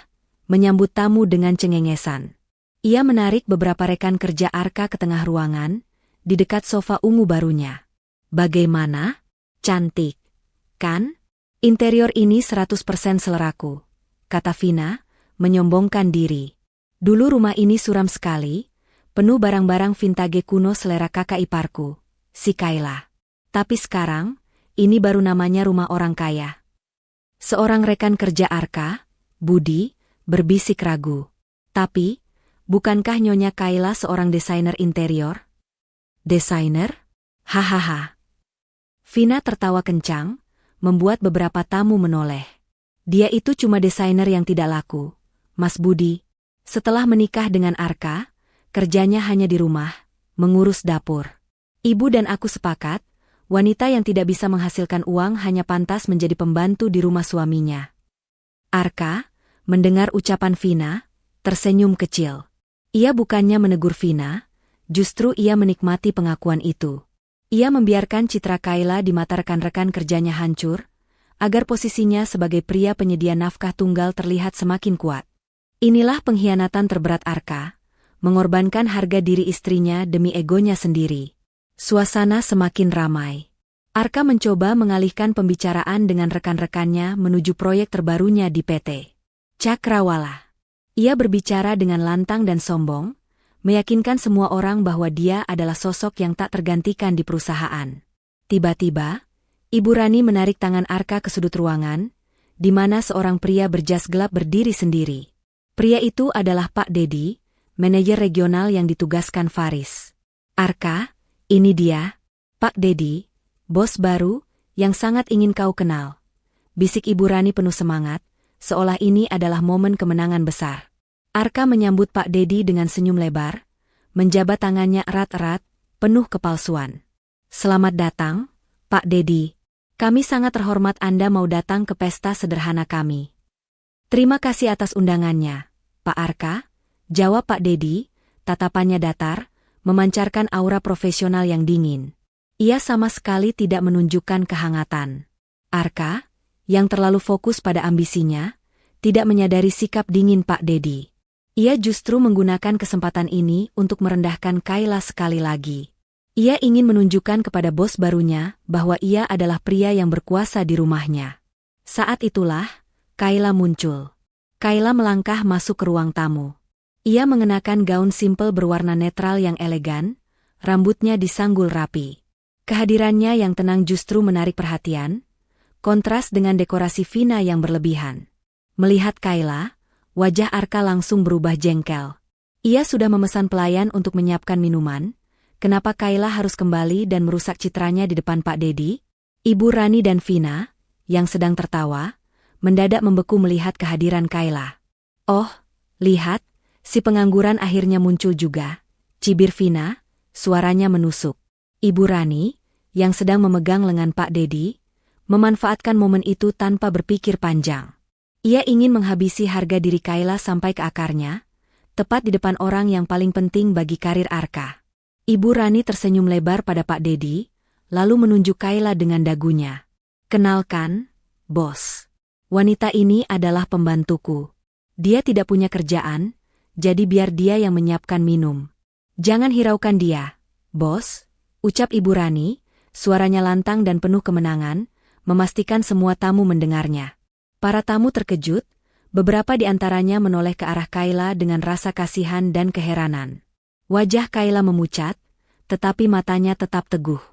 menyambut tamu dengan cengengesan. Ia menarik beberapa rekan kerja Arka ke tengah ruangan, di dekat sofa ungu barunya. Bagaimana? Cantik, kan? Interior ini 100% seleraku, kata Vina, menyombongkan diri. Dulu rumah ini suram sekali, penuh barang-barang vintage kuno selera kakak iparku, si Kayla. Tapi sekarang, ini baru namanya rumah orang kaya. Seorang rekan kerja Arka, Budi, berbisik ragu. Tapi, bukankah Nyonya Kayla seorang desainer interior? Desainer? Hahaha. Vina tertawa kencang, membuat beberapa tamu menoleh. Dia itu cuma desainer yang tidak laku, Mas Budi. Setelah menikah dengan Arka, kerjanya hanya di rumah, mengurus dapur. Ibu dan aku sepakat, wanita yang tidak bisa menghasilkan uang hanya pantas menjadi pembantu di rumah suaminya. Arka, mendengar ucapan Vina, tersenyum kecil. Ia bukannya menegur Vina, justru ia menikmati pengakuan itu. Ia membiarkan citra Kayla di mata rekan-rekan kerjanya hancur, agar posisinya sebagai pria penyedia nafkah tunggal terlihat semakin kuat. Inilah pengkhianatan terberat Arka, mengorbankan harga diri istrinya demi egonya sendiri. Suasana semakin ramai. Arka mencoba mengalihkan pembicaraan dengan rekan-rekannya menuju proyek terbarunya di PT Cakrawala. Ia berbicara dengan lantang dan sombong, meyakinkan semua orang bahwa dia adalah sosok yang tak tergantikan di perusahaan. Tiba-tiba, Ibu Rani menarik tangan Arka ke sudut ruangan, di mana seorang pria berjas gelap berdiri sendiri. Pria itu adalah Pak Dedi, manajer regional yang ditugaskan Faris. Arka, ini dia, Pak Dedi, bos baru, yang sangat ingin kau kenal. Bisik Ibu Rani penuh semangat, seolah ini adalah momen kemenangan besar. Arka menyambut Pak Dedi dengan senyum lebar, menjabat tangannya erat-erat, penuh kepalsuan. Selamat datang, Pak Dedi. Kami sangat terhormat Anda mau datang ke pesta sederhana kami. Terima kasih atas undangannya, Pak Arka, jawab Pak Dedi, tatapannya datar, memancarkan aura profesional yang dingin. Ia sama sekali tidak menunjukkan kehangatan. Arka, yang terlalu fokus pada ambisinya, tidak menyadari sikap dingin Pak Dedi. Ia justru menggunakan kesempatan ini untuk merendahkan Kayla sekali lagi. Ia ingin menunjukkan kepada bos barunya bahwa ia adalah pria yang berkuasa di rumahnya. Saat itulah, Kayla muncul. Kayla melangkah masuk ke ruang tamu. Ia mengenakan gaun simpel berwarna netral yang elegan, rambutnya disanggul rapi. Kehadirannya yang tenang justru menarik perhatian, kontras dengan dekorasi Vina yang berlebihan. Melihat Kayla, wajah Arka langsung berubah jengkel. Ia sudah memesan pelayan untuk menyiapkan minuman. Kenapa Kayla harus kembali dan merusak citranya di depan Pak Dedi? Ibu Rani dan Vina, yang sedang tertawa, mendadak membeku melihat kehadiran Kayla. Oh, lihat, si pengangguran akhirnya muncul juga, cibir Vina, suaranya menusuk. Ibu Rani, yang sedang memegang lengan Pak Dedi, memanfaatkan momen itu tanpa berpikir panjang. Ia ingin menghabisi harga diri Kayla sampai ke akarnya, tepat di depan orang yang paling penting bagi karir Arka. Ibu Rani tersenyum lebar pada Pak Dedi, lalu menunjuk Kayla dengan dagunya. Kenalkan, bos. Wanita ini adalah pembantuku. Dia tidak punya kerjaan, jadi biar dia yang menyiapkan minum. Jangan hiraukan dia, bos, ucap Ibu Rani, suaranya lantang dan penuh kemenangan, memastikan semua tamu mendengarnya. Para tamu terkejut, beberapa di antaranya menoleh ke arah Kayla dengan rasa kasihan dan keheranan. Wajah Kayla memucat, tetapi matanya tetap teguh.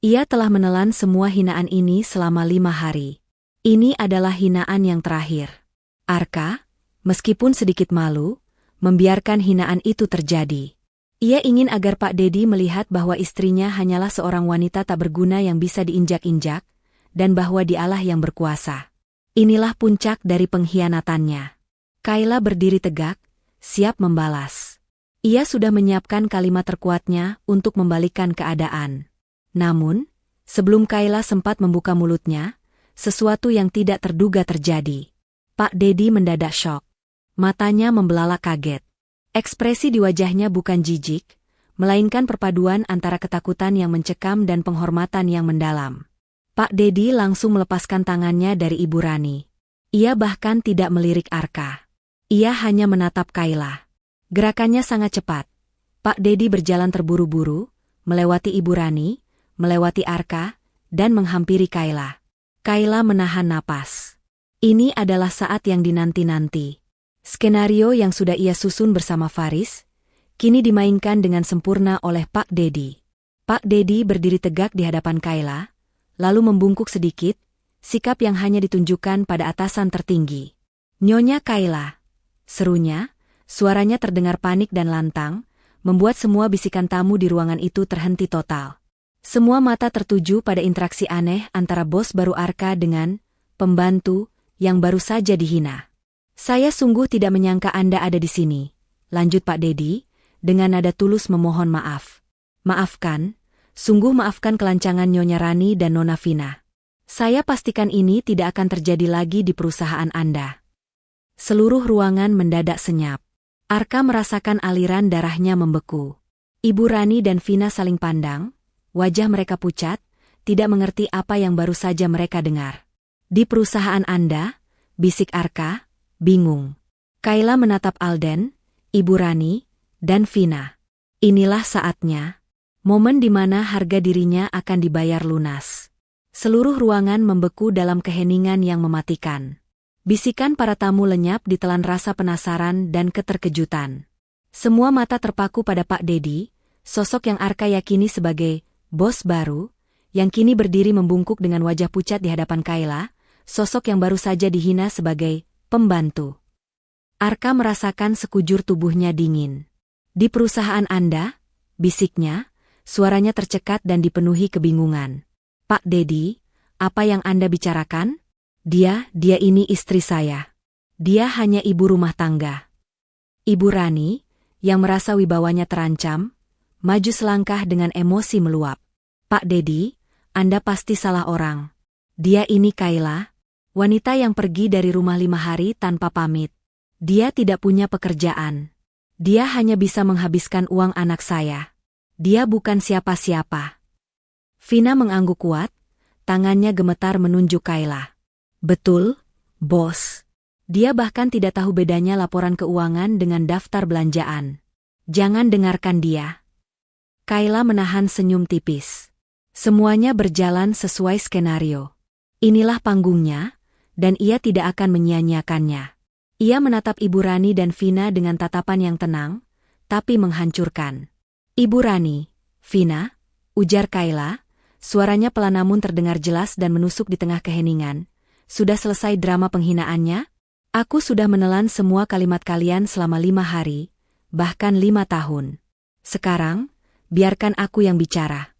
Ia telah menelan semua hinaan ini selama 5 hari. Ini adalah hinaan yang terakhir. Arka, meskipun sedikit malu, membiarkan hinaan itu terjadi. Ia ingin agar Pak Dedi melihat bahwa istrinya hanyalah seorang wanita tak berguna yang bisa diinjak-injak, dan bahwa dialah yang berkuasa. Inilah puncak dari pengkhianatannya. Kayla berdiri tegak, siap membalas. Ia sudah menyiapkan kalimat terkuatnya untuk membalikkan keadaan. Namun, sebelum Kayla sempat membuka mulutnya, sesuatu yang tidak terduga terjadi. Pak Dedi mendadak syok. Matanya membelalak kaget. Ekspresi di wajahnya bukan jijik, melainkan perpaduan antara ketakutan yang mencekam dan penghormatan yang mendalam. Pak Dedi langsung melepaskan tangannya dari Ibu Rani. Ia bahkan tidak melirik Arka. Ia hanya menatap Kayla. Gerakannya sangat cepat. Pak Dedi berjalan terburu-buru, melewati Ibu Rani, melewati Arka, dan menghampiri Kayla. Kayla menahan napas. Ini adalah saat yang dinanti-nanti. Skenario yang sudah ia susun bersama Faris, kini dimainkan dengan sempurna oleh Pak Dedi. Pak Dedi berdiri tegak di hadapan Kayla, lalu membungkuk sedikit, sikap yang hanya ditunjukkan pada atasan tertinggi. Nyonya Kayla, serunya. Suaranya terdengar panik dan lantang, membuat semua bisikan tamu di ruangan itu terhenti total. Semua mata tertuju pada interaksi aneh antara bos baru Arka dengan pembantu yang baru saja dihina. Saya sungguh tidak menyangka Anda ada di sini, lanjut Pak Dedi, dengan nada tulus memohon maaf. Maafkan, sungguh maafkan kelancangan Nyonya Rani dan Nona Vina. Saya pastikan ini tidak akan terjadi lagi di perusahaan Anda. Seluruh ruangan mendadak senyap. Arka merasakan aliran darahnya membeku. Ibu Rani dan Vina saling pandang, wajah mereka pucat, tidak mengerti apa yang baru saja mereka dengar. Di perusahaan Anda, bisik Arka, bingung. Kayla menatap Alden, Ibu Rani, dan Vina. Inilah saatnya, momen di mana harga dirinya akan dibayar lunas. Seluruh ruangan membeku dalam keheningan yang mematikan. Bisikan para tamu lenyap ditelan rasa penasaran dan keterkejutan. Semua mata terpaku pada Pak Dedi, sosok yang Arka yakini sebagai bos baru, yang kini berdiri membungkuk dengan wajah pucat di hadapan Kayla, sosok yang baru saja dihina sebagai pembantu. Arka merasakan sekujur tubuhnya dingin. "Di perusahaan Anda?" bisiknya, suaranya tercekat dan dipenuhi kebingungan. "Pak Dedi, apa yang Anda bicarakan?" Dia ini istri saya. Dia hanya ibu rumah tangga." Ibu Rani, yang merasa wibawanya terancam, maju selangkah dengan emosi meluap. "Pak Dedi, Anda pasti salah orang. Dia ini Kayla, wanita yang pergi dari rumah 5 hari tanpa pamit. Dia tidak punya pekerjaan. Dia hanya bisa menghabiskan uang anak saya. Dia bukan siapa-siapa." Vina mengangguk kuat, tangannya gemetar menunjuk Kayla. "Betul, bos. Dia bahkan tidak tahu bedanya laporan keuangan dengan daftar belanjaan. Jangan dengarkan dia." Kayla menahan senyum tipis. Semuanya berjalan sesuai skenario. Inilah panggungnya, dan ia tidak akan menyia-nyiakannya. Ia menatap Ibu Rani dan Vina dengan tatapan yang tenang, tapi menghancurkan. "Ibu Rani, Vina," ujar Kayla, suaranya pelan namun terdengar jelas dan menusuk di tengah keheningan. "Sudah selesai drama penghinaannya? Aku sudah menelan semua kalimat kalian selama 5 hari, bahkan 5 tahun. Sekarang, biarkan aku yang bicara."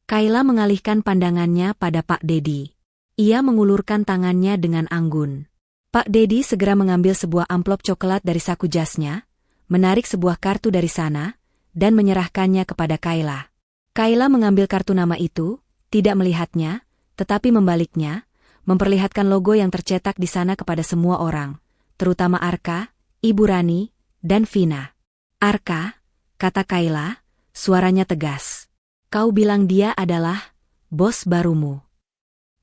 Kayla mengalihkan pandangannya pada Pak Dedi. Ia mengulurkan tangannya dengan anggun. Pak Dedi segera mengambil sebuah amplop coklat dari saku jasnya, menarik sebuah kartu dari sana, dan menyerahkannya kepada Kayla. Kayla mengambil kartu nama itu, tidak melihatnya, tetapi membaliknya, memperlihatkan logo yang tercetak di sana kepada semua orang, terutama Arka, Ibu Rani, dan Vina. "Arka," kata Kayla, suaranya tegas. "Kau bilang dia adalah bos barumu.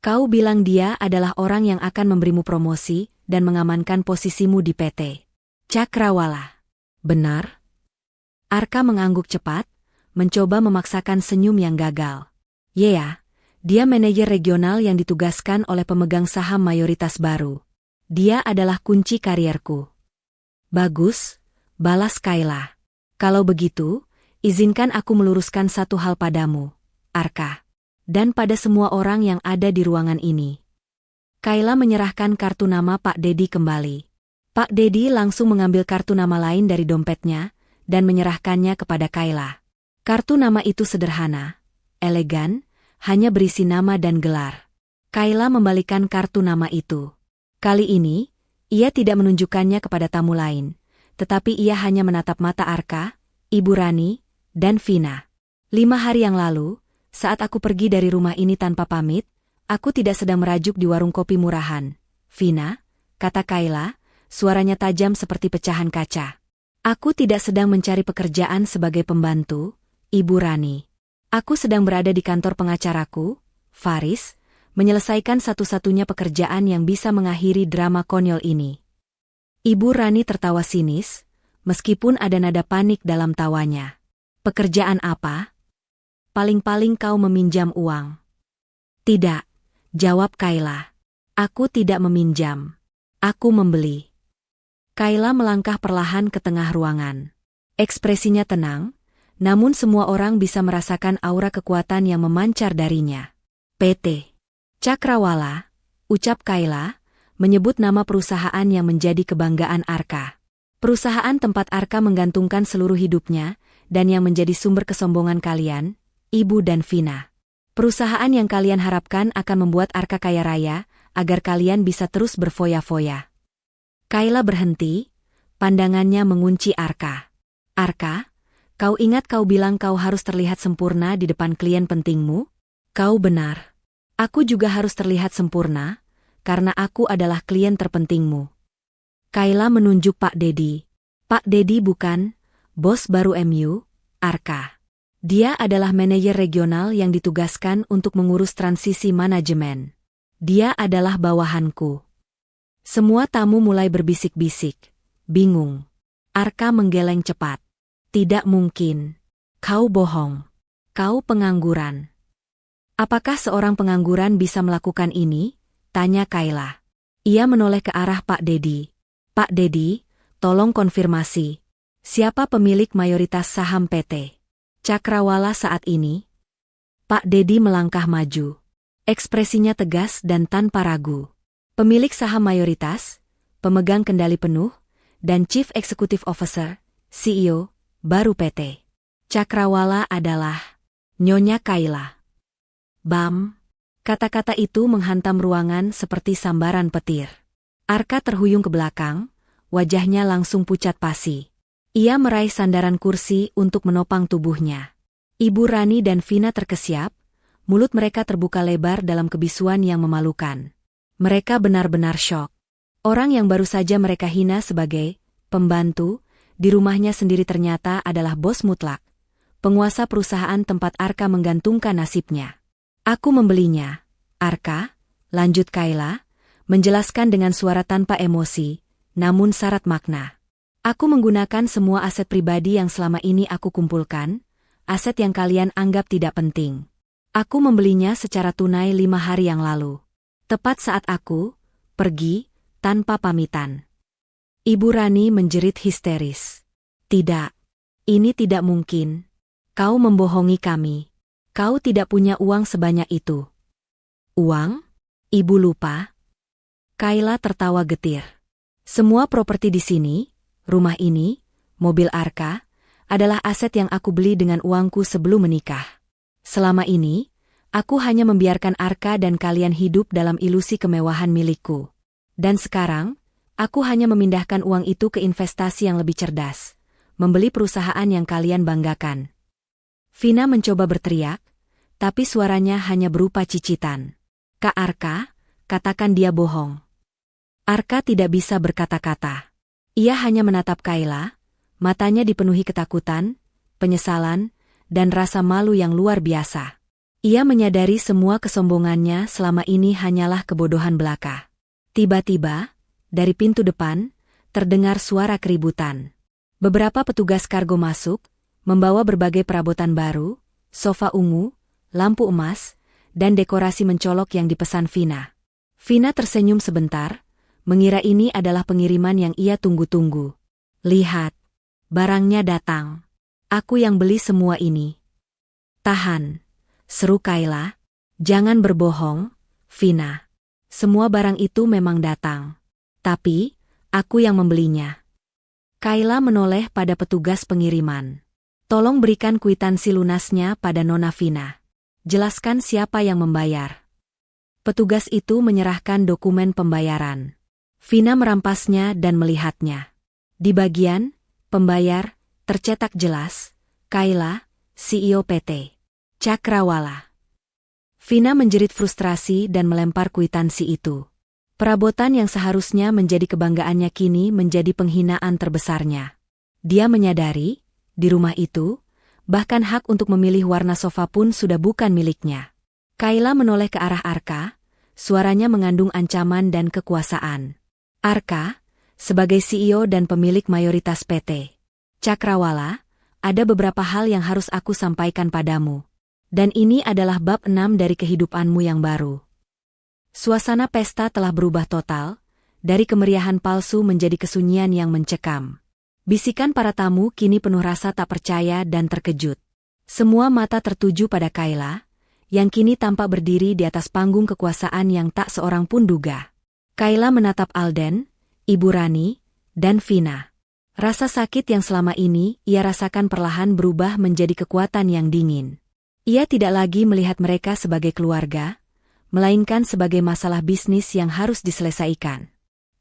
Kau bilang dia adalah orang yang akan memberimu promosi dan mengamankan posisimu di PT Cakrawala. Benar?" Arka mengangguk cepat, mencoba memaksakan senyum yang gagal. "Ya, dia manajer regional yang ditugaskan oleh pemegang saham mayoritas baru. Dia adalah kunci karierku." "Bagus," balas Kayla. "Kalau begitu, izinkan aku meluruskan satu hal padamu, Arka. Dan pada semua orang yang ada di ruangan ini." Kayla menyerahkan kartu nama Pak Dedi kembali. Pak Dedi langsung mengambil kartu nama lain dari dompetnya, dan menyerahkannya kepada Kayla. Kartu nama itu sederhana, elegan, hanya berisi nama dan gelar. Kayla membalikan kartu nama itu. Kali ini, ia tidak menunjukkannya kepada tamu lain, tetapi ia hanya menatap mata Arka, Ibu Rani, dan Vina. 5 hari yang lalu, saat aku pergi dari rumah ini tanpa pamit, aku tidak sedang merajuk di warung kopi murahan. "Vina," kata Kayla, suaranya tajam seperti pecahan kaca. "Aku tidak sedang mencari pekerjaan sebagai pembantu, Ibu Rani. Aku sedang berada di kantor pengacaraku, Faris, menyelesaikan satu-satunya pekerjaan yang bisa mengakhiri drama konyol ini." Ibu Rani tertawa sinis, meskipun ada nada panik dalam tawanya. "Pekerjaan apa? Paling-paling kau meminjam uang." "Tidak," jawab Kayla. "Aku tidak meminjam. Aku membeli." Kayla melangkah perlahan ke tengah ruangan. Ekspresinya tenang, namun semua orang bisa merasakan aura kekuatan yang memancar darinya. "PT Cakrawala," ucap Kayla, menyebut nama perusahaan yang menjadi kebanggaan Arka. Perusahaan tempat Arka menggantungkan seluruh hidupnya, dan yang menjadi sumber kesombongan kalian, Ibu dan Vina. Perusahaan yang kalian harapkan akan membuat Arka kaya raya, agar kalian bisa terus berfoya-foya. Kayla berhenti, pandangannya mengunci Arka. "Arka, kau ingat kau bilang kau harus terlihat sempurna di depan klien pentingmu? Kau benar. Aku juga harus terlihat sempurna, karena aku adalah klien terpentingmu." Kayla menunjuk Pak Dedi. "Pak Dedi bukan bos baru MU, Arka. Dia adalah manajer regional yang ditugaskan untuk mengurus transisi manajemen. Dia adalah bawahanku." Semua tamu mulai berbisik-bisik, bingung. Arka menggeleng cepat. "Tidak mungkin. Kau bohong. Kau pengangguran." "Apakah seorang pengangguran bisa melakukan ini?" tanya Kayla. Ia menoleh ke arah Pak Dedi. "Pak Dedi, tolong konfirmasi. Siapa pemilik mayoritas saham PT Cakrawala saat ini?" Pak Dedi melangkah maju. Ekspresinya tegas dan tanpa ragu. Pemilik saham mayoritas, pemegang kendali penuh, dan Chief Executive Officer, CEO, baru PT Cakrawala adalah Nyonya Kayla. Bam! Kata-kata itu menghantam ruangan seperti sambaran petir. Arka terhuyung ke belakang, wajahnya langsung pucat pasi. Ia meraih sandaran kursi untuk menopang tubuhnya. Ibu Rani dan Vina terkesiap, mulut mereka terbuka lebar dalam kebisuan yang memalukan. Mereka benar-benar syok. Orang yang baru saja mereka hina sebagai pembantu, di rumahnya sendiri ternyata adalah bos mutlak. Penguasa perusahaan tempat Arka menggantungkan nasibnya. Aku membelinya, Arka, lanjut Kayla, menjelaskan dengan suara tanpa emosi, namun syarat makna. Aku menggunakan semua aset pribadi yang selama ini aku kumpulkan, aset yang kalian anggap tidak penting. Aku membelinya secara tunai 5 hari yang lalu. Tepat saat aku pergi tanpa pamitan. Ibu Rani menjerit histeris. Tidak. Ini tidak mungkin. Kau membohongi kami. Kau tidak punya uang sebanyak itu. Uang? Ibu lupa? Kayla tertawa getir. Semua properti di sini, rumah ini, mobil Arka, adalah aset yang aku beli dengan uangku sebelum menikah. Selama ini, aku hanya membiarkan Arka dan kalian hidup dalam ilusi kemewahan milikku. Dan sekarang, aku hanya memindahkan uang itu ke investasi yang lebih cerdas, membeli perusahaan yang kalian banggakan. Vina mencoba berteriak, tapi suaranya hanya berupa cicitan. Kak Arka, katakan dia bohong. Arka tidak bisa berkata-kata. Ia hanya menatap Kayla, matanya dipenuhi ketakutan, penyesalan, dan rasa malu yang luar biasa. Ia menyadari semua kesombongannya selama ini hanyalah kebodohan belaka. Tiba-tiba, dari pintu depan, terdengar suara keributan. Beberapa petugas kargo masuk, membawa berbagai perabotan baru, sofa ungu, lampu emas, dan dekorasi mencolok yang dipesan Vina. Vina tersenyum sebentar, mengira ini adalah pengiriman yang ia tunggu-tunggu. Lihat, barangnya datang. Aku yang beli semua ini. Tahan. Seru Kayla, jangan berbohong, Vina. Semua barang itu memang datang. Tapi, aku yang membelinya. Kayla menoleh pada petugas pengiriman. Tolong berikan kwitansi lunasnya pada Nona Vina. Jelaskan siapa yang membayar. Petugas itu menyerahkan dokumen pembayaran. Vina merampasnya dan melihatnya. Di bagian, pembayar, tercetak jelas, Kayla, CEO PT Cakrawala. Vina menjerit frustrasi dan melempar kwitansi itu. Perabotan yang seharusnya menjadi kebanggaannya kini menjadi penghinaan terbesarnya. Dia menyadari, di rumah itu, bahkan hak untuk memilih warna sofa pun sudah bukan miliknya. Kayla menoleh ke arah Arka, suaranya mengandung ancaman dan kekuasaan. Arka, sebagai CEO dan pemilik mayoritas PT Cakrawala, ada beberapa hal yang harus aku sampaikan padamu. Dan ini adalah bab 6 dari kehidupanmu yang baru. Suasana pesta telah berubah total, dari kemeriahan palsu menjadi kesunyian yang mencekam. Bisikan para tamu kini penuh rasa tak percaya dan terkejut. Semua mata tertuju pada Kayla, yang kini tampak berdiri di atas panggung kekuasaan yang tak seorang pun duga. Kayla menatap Alden, Ibu Rani, dan Vina. Rasa sakit yang selama ini ia rasakan perlahan berubah menjadi kekuatan yang dingin. Ia tidak lagi melihat mereka sebagai keluarga, melainkan sebagai masalah bisnis yang harus diselesaikan.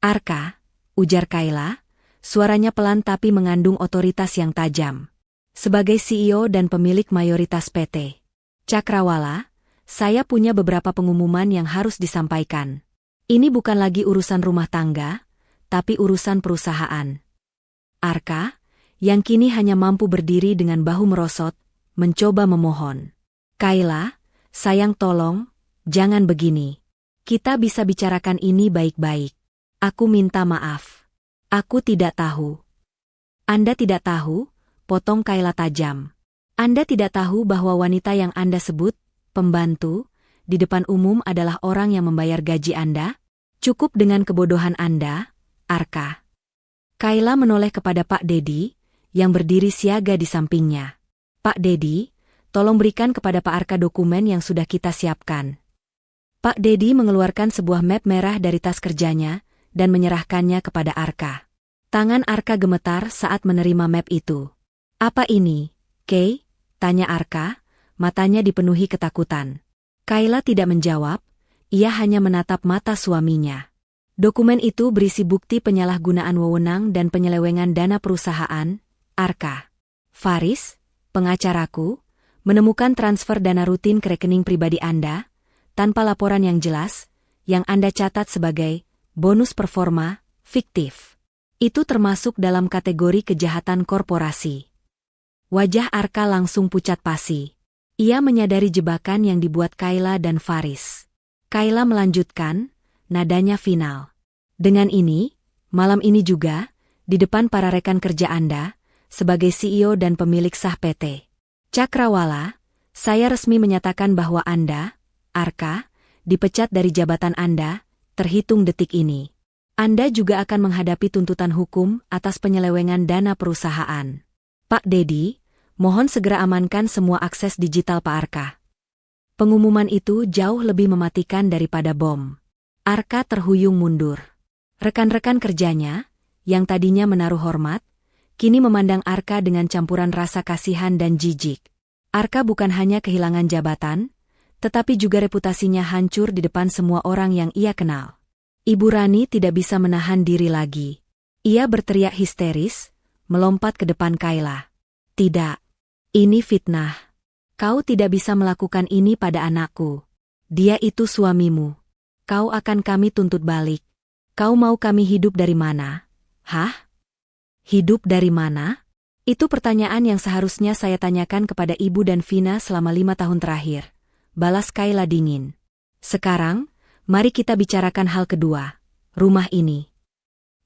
Arka, ujar Kayla, suaranya pelan tapi mengandung otoritas yang tajam. Sebagai CEO dan pemilik mayoritas PT Cakrawala, saya punya beberapa pengumuman yang harus disampaikan. Ini bukan lagi urusan rumah tangga, tapi urusan perusahaan. Arka, yang kini hanya mampu berdiri dengan bahu merosot, mencoba memohon. Kayla, sayang tolong, jangan begini. Kita bisa bicarakan ini baik-baik. Aku minta maaf. Aku tidak tahu. Anda tidak tahu, potong Kayla tajam. Anda tidak tahu bahwa wanita yang Anda sebut, pembantu, di depan umum adalah orang yang membayar gaji Anda? Cukup dengan kebodohan Anda, Arka. Kayla menoleh kepada Pak Dedi, yang berdiri siaga di sampingnya. Pak Dedi, tolong berikan kepada Pak Arka dokumen yang sudah kita siapkan. Pak Dedi mengeluarkan sebuah map merah dari tas kerjanya dan menyerahkannya kepada Arka. Tangan Arka gemetar saat menerima map itu. Apa ini, Kay? Tanya Arka, matanya dipenuhi ketakutan. Kayla tidak menjawab, ia hanya menatap mata suaminya. Dokumen itu berisi bukti penyalahgunaan wewenang dan penyelewengan dana perusahaan. Arka. Faris, pengacaraku, menemukan transfer dana rutin ke rekening pribadi Anda, tanpa laporan yang jelas, yang Anda catat sebagai bonus performa, fiktif. Itu termasuk dalam kategori kejahatan korporasi. Wajah Arka langsung pucat pasi. Ia menyadari jebakan yang dibuat Kayla dan Faris. Kayla melanjutkan, nadanya final. Dengan ini, malam ini juga, di depan para rekan kerja Anda, sebagai CEO dan pemilik sah PT Cakrawala, saya resmi menyatakan bahwa Anda, Arka, dipecat dari jabatan Anda, terhitung detik ini. Anda juga akan menghadapi tuntutan hukum atas penyelewengan dana perusahaan. Pak Dedi, mohon segera amankan semua akses digital Pak Arka. Pengumuman itu jauh lebih mematikan daripada bom. Arka terhuyung mundur. Rekan-rekan kerjanya, yang tadinya menaruh hormat, kini memandang Arka dengan campuran rasa kasihan dan jijik. Arka bukan hanya kehilangan jabatan, tetapi juga reputasinya hancur di depan semua orang yang ia kenal. Ibu Rani tidak bisa menahan diri lagi. Ia berteriak histeris, melompat ke depan Kayla. Tidak. Ini fitnah. Kau tidak bisa melakukan ini pada anakku. Dia itu suamimu. Kau akan kami tuntut balik. Kau mau kami hidup dari mana? Hah? Hidup dari mana? Itu pertanyaan yang seharusnya saya tanyakan kepada Ibu dan Vina selama 5 tahun terakhir. Balas Kayla dingin. Sekarang, mari kita bicarakan hal kedua. Rumah ini.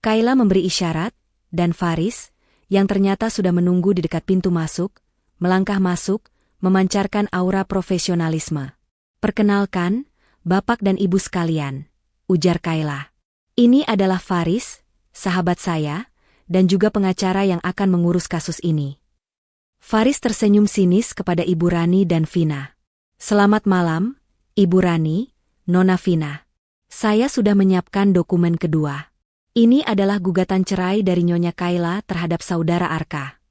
Kayla memberi isyarat, dan Faris, yang ternyata sudah menunggu di dekat pintu masuk, melangkah masuk, memancarkan aura profesionalisme. Perkenalkan, Bapak dan Ibu sekalian, ujar Kayla. Ini adalah Faris, sahabat saya, dan juga pengacara yang akan mengurus kasus ini. Faris tersenyum sinis kepada Ibu Rani dan Vina. Selamat malam, Ibu Rani, Nona Vina. Saya sudah menyiapkan dokumen kedua. Ini adalah gugatan cerai dari Nyonya Kayla terhadap saudara Arka.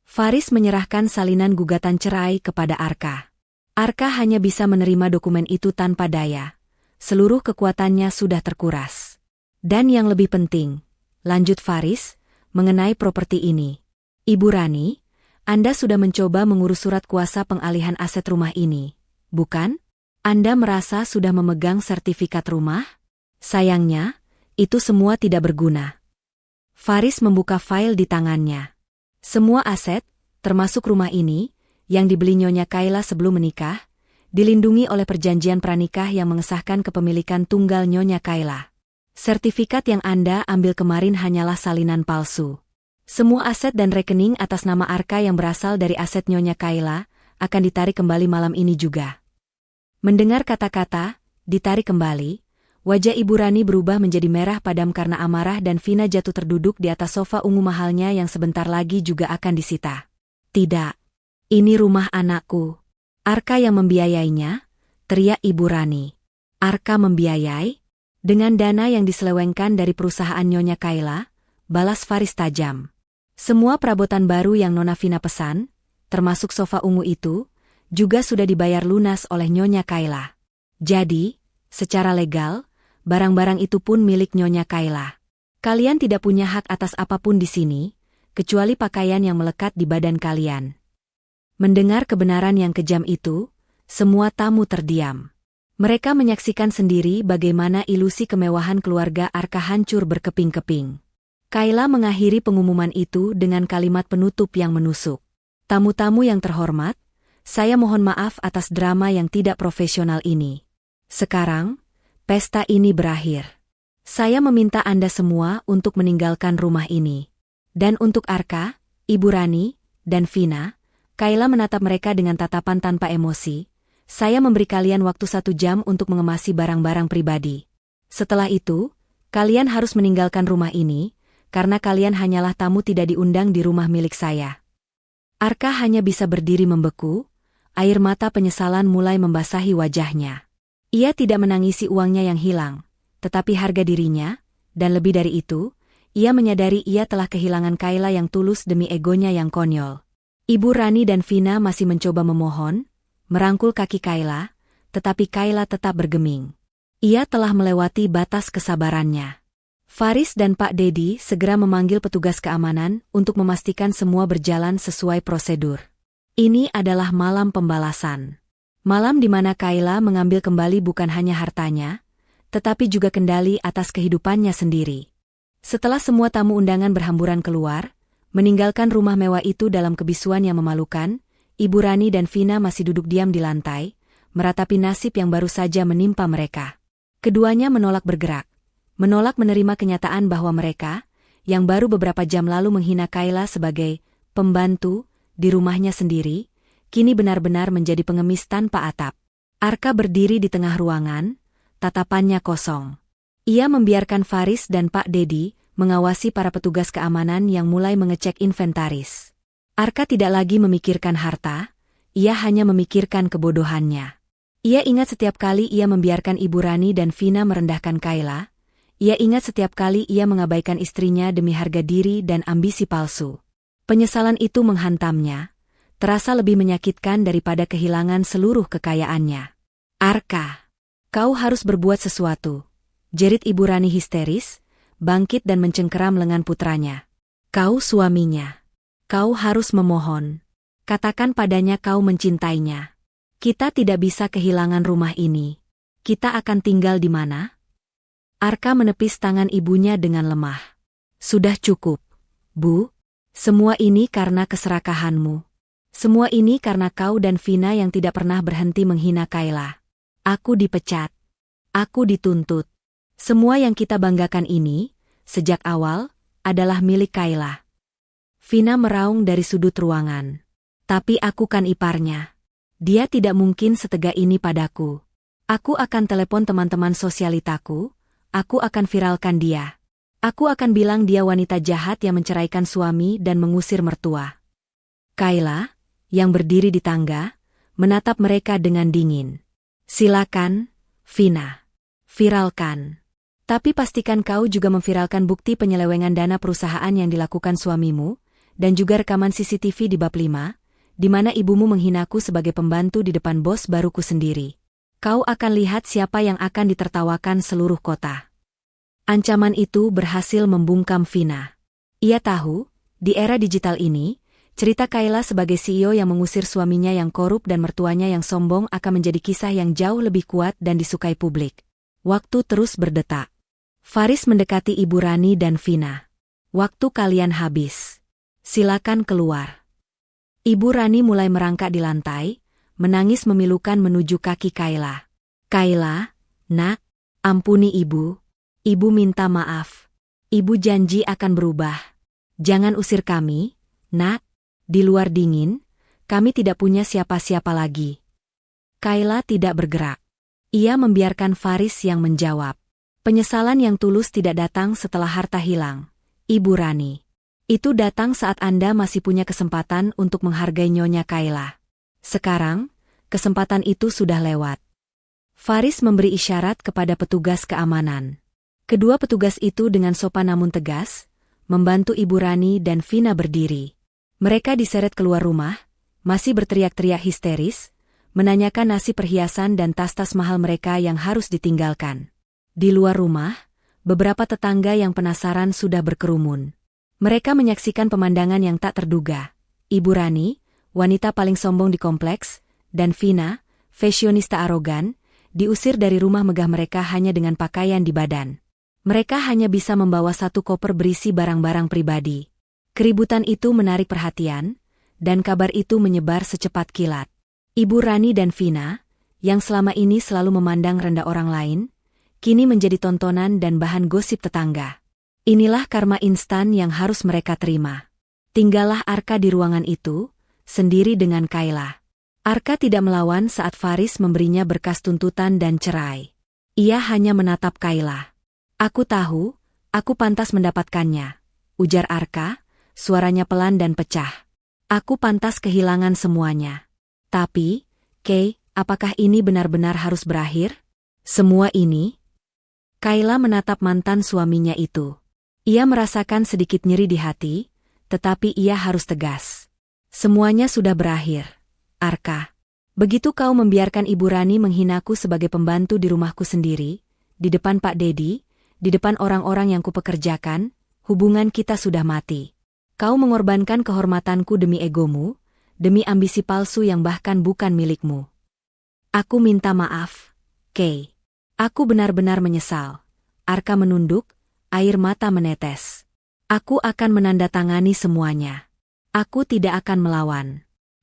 Faris menyerahkan salinan gugatan cerai kepada Arka. Arka hanya bisa menerima dokumen itu tanpa daya. Seluruh kekuatannya sudah terkuras. Dan yang lebih penting, lanjut Faris, mengenai properti ini. Ibu Rani, Anda sudah mencoba mengurus surat kuasa pengalihan aset rumah ini, bukan? Anda merasa sudah memegang sertifikat rumah? Sayangnya, itu semua tidak berguna. Faris membuka file di tangannya. Semua aset, termasuk rumah ini, yang dibeli Nyonya Kayla sebelum menikah, dilindungi oleh perjanjian pranikah yang mengesahkan kepemilikan tunggal Nyonya Kayla. Sertifikat yang Anda ambil kemarin hanyalah salinan palsu. Semua aset dan rekening atas nama Arka yang berasal dari aset Nyonya Kayla akan ditarik kembali malam ini juga. Mendengar kata-kata, ditarik kembali, wajah Ibu Rani berubah menjadi merah padam karena amarah dan Vina jatuh terduduk di atas sofa ungu mahalnya yang sebentar lagi juga akan disita. Tidak. Ini rumah anakku. Arka yang membiayainya, teriak Ibu Rani. Arka membiayai? Dengan dana yang diselewengkan dari perusahaan Nyonya Kayla, balas Faris tajam. Semua perabotan baru yang Nona Vina pesan, termasuk sofa ungu itu, juga sudah dibayar lunas oleh Nyonya Kayla. Jadi, secara legal, barang-barang itu pun milik Nyonya Kayla. Kalian tidak punya hak atas apapun di sini, kecuali pakaian yang melekat di badan kalian. Mendengar kebenaran yang kejam itu, semua tamu terdiam. Mereka menyaksikan sendiri bagaimana ilusi kemewahan keluarga Arka hancur berkeping-keping. Kayla mengakhiri pengumuman itu dengan kalimat penutup yang menusuk. Tamu-tamu yang terhormat, saya mohon maaf atas drama yang tidak profesional ini. Sekarang, pesta ini berakhir. Saya meminta Anda semua untuk meninggalkan rumah ini. Dan untuk Arka, Ibu Rani, dan Vina, Kayla menatap mereka dengan tatapan tanpa emosi. Saya memberi kalian waktu 1 jam untuk mengemasi barang-barang pribadi. Setelah itu, kalian harus meninggalkan rumah ini, karena kalian hanyalah tamu tidak diundang di rumah milik saya. Arka hanya bisa berdiri membeku, air mata penyesalan mulai membasahi wajahnya. Ia tidak menangisi uangnya yang hilang, tetapi harga dirinya, dan lebih dari itu, ia menyadari ia telah kehilangan Kayla yang tulus demi egonya yang konyol. Ibu Rani dan Vina masih mencoba memohon, merangkul kaki Kayla, tetapi Kayla tetap bergeming. Ia telah melewati batas kesabarannya. Faris dan Pak Dedi segera memanggil petugas keamanan untuk memastikan semua berjalan sesuai prosedur. Ini adalah malam pembalasan. Malam di mana Kayla mengambil kembali bukan hanya hartanya, tetapi juga kendali atas kehidupannya sendiri. Setelah semua tamu undangan berhamburan keluar, meninggalkan rumah mewah itu dalam kebisuan yang memalukan, Ibu Rani dan Vina masih duduk diam di lantai, meratapi nasib yang baru saja menimpa mereka. Keduanya menolak bergerak, menolak menerima kenyataan bahwa mereka, yang baru beberapa jam lalu menghina Kayla sebagai pembantu di rumahnya sendiri, kini benar-benar menjadi pengemis tanpa atap. Arka berdiri di tengah ruangan, tatapannya kosong. Ia membiarkan Faris dan Pak Dedi mengawasi para petugas keamanan yang mulai mengecek inventaris. Arka tidak lagi memikirkan harta, ia hanya memikirkan kebodohannya. Ia ingat setiap kali ia membiarkan Ibu Rani dan Vina merendahkan Kayla, ia ingat setiap kali ia mengabaikan istrinya demi harga diri dan ambisi palsu. Penyesalan itu menghantamnya, terasa lebih menyakitkan daripada kehilangan seluruh kekayaannya. Arka, kau harus berbuat sesuatu, jerit Ibu Rani histeris, bangkit dan mencengkeram lengan putranya. Kau suaminya. Kau harus memohon. Katakan padanya kau mencintainya. Kita tidak bisa kehilangan rumah ini. Kita akan tinggal di mana? Arka menepis tangan ibunya dengan lemah. Sudah cukup, Bu. Semua ini karena keserakahanmu. Semua ini karena kau dan Vina yang tidak pernah berhenti menghina Kayla. Aku dipecat. Aku dituntut. Semua yang kita banggakan ini, sejak awal, adalah milik Kayla. Vina meraung dari sudut ruangan. Tapi aku kan iparnya. Dia tidak mungkin setega ini padaku. Aku akan telepon teman-teman sosialitaku, aku akan viralkan dia. Aku akan bilang dia wanita jahat yang menceraikan suami dan mengusir mertua. Kayla, yang berdiri di tangga, menatap mereka dengan dingin. Silakan, Vina. Viralkan. Tapi pastikan kau juga memviralkan bukti penyelewengan dana perusahaan yang dilakukan suamimu, dan juga rekaman CCTV di bab 5, di mana ibumu menghinaku sebagai pembantu di depan bos baruku sendiri. Kau akan lihat siapa yang akan ditertawakan seluruh kota. Ancaman itu berhasil membungkam Vina. Ia tahu, di era digital ini, cerita Kayla sebagai CEO yang mengusir suaminya yang korup dan mertuanya yang sombong akan menjadi kisah yang jauh lebih kuat dan disukai publik. Waktu terus berdetak. Faris mendekati Ibu Rani dan Vina. Waktu kalian habis. Silakan keluar. Ibu Rani mulai merangkak di lantai, menangis memilukan menuju kaki Kayla. Kayla, nak, ampuni ibu. Ibu minta maaf. Ibu janji akan berubah. Jangan usir kami, nak. Di luar dingin, kami tidak punya siapa-siapa lagi. Kayla tidak bergerak. Ia membiarkan Faris yang menjawab. Penyesalan yang tulus tidak datang setelah harta hilang, Ibu Rani. Itu datang saat Anda masih punya kesempatan untuk menghargai Nyonya Kayla. Sekarang, kesempatan itu sudah lewat. Faris memberi isyarat kepada petugas keamanan. Kedua petugas itu dengan sopan namun tegas, membantu Ibu Rani dan Vina berdiri. Mereka diseret keluar rumah, masih berteriak-teriak histeris, menanyakan nasib perhiasan dan tas-tas mahal mereka yang harus ditinggalkan. Di luar rumah, beberapa tetangga yang penasaran sudah berkerumun. Mereka menyaksikan pemandangan yang tak terduga. Ibu Rani, wanita paling sombong di kompleks, dan Vina, fashionista arogan, diusir dari rumah megah mereka hanya dengan pakaian di badan. Mereka hanya bisa membawa satu koper berisi barang-barang pribadi. Keributan itu menarik perhatian, dan kabar itu menyebar secepat kilat. Ibu Rani dan Vina, yang selama ini selalu memandang rendah orang lain, kini menjadi tontonan dan bahan gosip tetangga. Inilah karma instan yang harus mereka terima. Tinggallah Arka di ruangan itu, sendiri dengan Kayla. Arka tidak melawan saat Faris memberinya berkas tuntutan dan cerai. Ia hanya menatap Kayla. Aku tahu, aku pantas mendapatkannya, ujar Arka, suaranya pelan dan pecah. Aku pantas kehilangan semuanya. Tapi, Kay, apakah ini benar-benar harus berakhir? Semua ini? Kayla menatap mantan suaminya itu. Ia merasakan sedikit nyeri di hati, tetapi ia harus tegas. Semuanya sudah berakhir, Arka. Begitu kau membiarkan Ibu Rani menghinaku sebagai pembantu di rumahku sendiri, di depan Pak Dedi, di depan orang-orang yang kupekerjakan, hubungan kita sudah mati. Kau mengorbankan kehormatanku demi egomu, demi ambisi palsu yang bahkan bukan milikmu. Aku minta maaf, Kay. Aku benar-benar menyesal. Arka menunduk, air mata menetes. Aku akan menandatangani semuanya. Aku tidak akan melawan.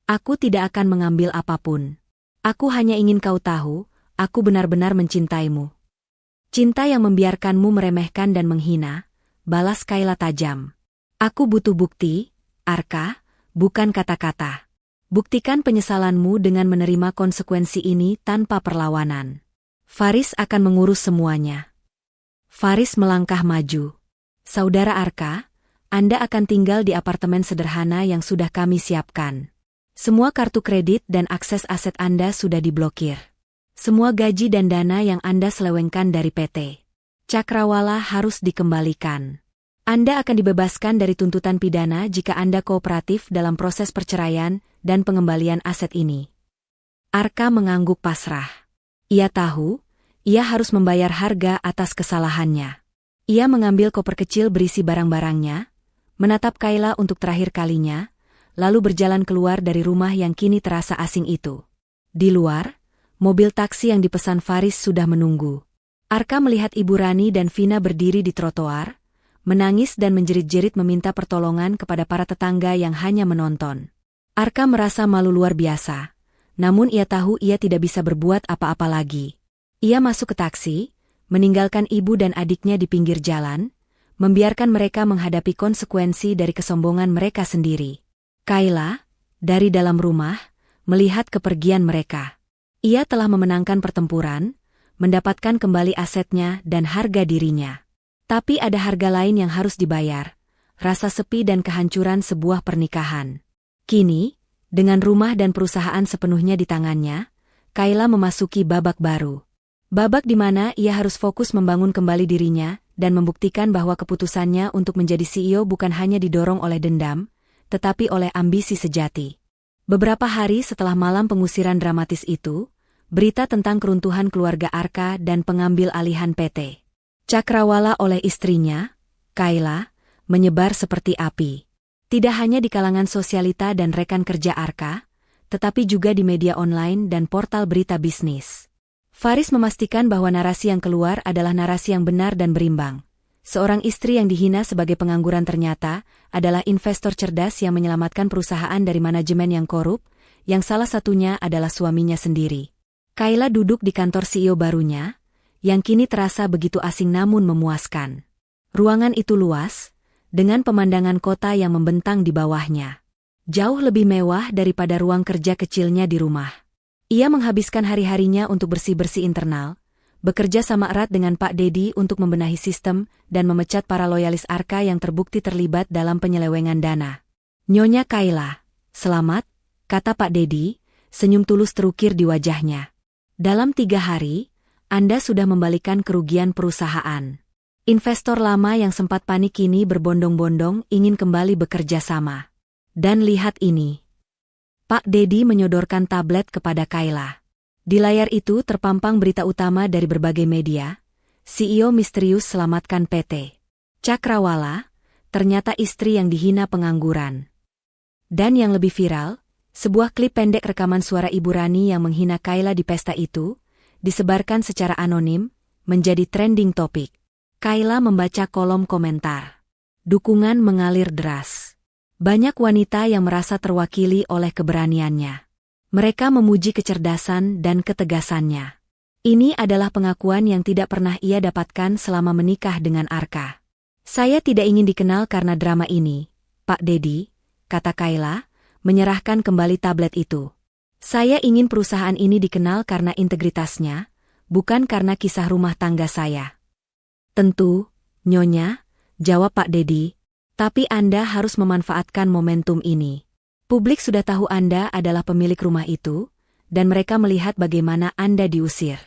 Aku tidak akan mengambil apapun. Aku hanya ingin kau tahu, aku benar-benar mencintaimu. Cinta yang membiarkanmu meremehkan dan menghina, balas Kayla tajam. Aku butuh bukti, Arka, bukan kata-kata. Buktikan penyesalanmu dengan menerima konsekuensi ini tanpa perlawanan. Faris akan mengurus semuanya. Faris melangkah maju. Saudara Arka, Anda akan tinggal di apartemen sederhana yang sudah kami siapkan. Semua kartu kredit dan akses aset Anda sudah diblokir. Semua gaji dan dana yang Anda selewengkan dari PT Cakrawala harus dikembalikan. Anda akan dibebaskan dari tuntutan pidana jika Anda kooperatif dalam proses perceraian dan pengembalian aset ini. Arka mengangguk pasrah. Ia tahu, ia harus membayar harga atas kesalahannya. Ia mengambil koper kecil berisi barang-barangnya, menatap Kayla untuk terakhir kalinya, lalu berjalan keluar dari rumah yang kini terasa asing itu. Di luar, mobil taksi yang dipesan Faris sudah menunggu. Arka melihat Ibu Rani dan Vina berdiri di trotoar, menangis dan menjerit-jerit meminta pertolongan kepada para tetangga yang hanya menonton. Arka merasa malu luar biasa, namun ia tahu ia tidak bisa berbuat apa-apa lagi. Ia masuk ke taksi, meninggalkan ibu dan adiknya di pinggir jalan, membiarkan mereka menghadapi konsekuensi dari kesombongan mereka sendiri. Kayla, dari dalam rumah, melihat kepergian mereka. Ia telah memenangkan pertempuran, mendapatkan kembali asetnya dan harga dirinya. Tapi ada harga lain yang harus dibayar, rasa sepi dan kehancuran sebuah pernikahan. Kini, dengan rumah dan perusahaan sepenuhnya di tangannya, Kayla memasuki babak baru. Babak di mana ia harus fokus membangun kembali dirinya dan membuktikan bahwa keputusannya untuk menjadi CEO bukan hanya didorong oleh dendam, tetapi oleh ambisi sejati. Beberapa hari setelah malam pengusiran dramatis itu, berita tentang keruntuhan keluarga Arka dan pengambil alihan PT Cakrawala oleh istrinya, Kayla, menyebar seperti api. Tidak hanya di kalangan sosialita dan rekan kerja Arka, tetapi juga di media online dan portal berita bisnis. Faris memastikan bahwa narasi yang keluar adalah narasi yang benar dan berimbang. Seorang istri yang dihina sebagai pengangguran ternyata adalah investor cerdas yang menyelamatkan perusahaan dari manajemen yang korup, yang salah satunya adalah suaminya sendiri. Kayla duduk di kantor CEO barunya, yang kini terasa begitu asing namun memuaskan. Ruangan itu luas, dengan pemandangan kota yang membentang di bawahnya. Jauh lebih mewah daripada ruang kerja kecilnya di rumah. Ia menghabiskan hari-harinya untuk bersih-bersih internal, bekerja sama erat dengan Pak Dedi untuk membenahi sistem dan memecat para loyalis Arka yang terbukti terlibat dalam penyelewengan dana. Nyonya Kayla, selamat, kata Pak Dedi, senyum tulus terukir di wajahnya. Dalam 3 hari, Anda sudah membalikan kerugian perusahaan. Investor lama yang sempat panik kini berbondong-bondong ingin kembali bekerja sama. Dan lihat ini. Pak Dedi menyodorkan tablet kepada Kayla. Di layar itu terpampang berita utama dari berbagai media. CEO misterius selamatkan PT Cakrawala, ternyata istri yang dihina pengangguran. Dan yang lebih viral, sebuah klip pendek rekaman suara Ibu Rani yang menghina Kayla di pesta itu, disebarkan secara anonim, menjadi trending topik. Kayla membaca kolom komentar. Dukungan mengalir deras. Banyak wanita yang merasa terwakili oleh keberaniannya. Mereka memuji kecerdasan dan ketegasannya. Ini adalah pengakuan yang tidak pernah ia dapatkan selama menikah dengan Arka. Saya tidak ingin dikenal karena drama ini, Pak Dedi, kata Kayla, menyerahkan kembali tablet itu. Saya ingin perusahaan ini dikenal karena integritasnya, bukan karena kisah rumah tangga saya. Tentu, Nyonya, jawab Pak Dedi, tapi Anda harus memanfaatkan momentum ini. Publik sudah tahu Anda adalah pemilik rumah itu, dan mereka melihat bagaimana Anda diusir.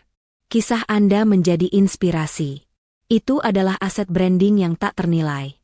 Kisah Anda menjadi inspirasi. Itu adalah aset branding yang tak ternilai.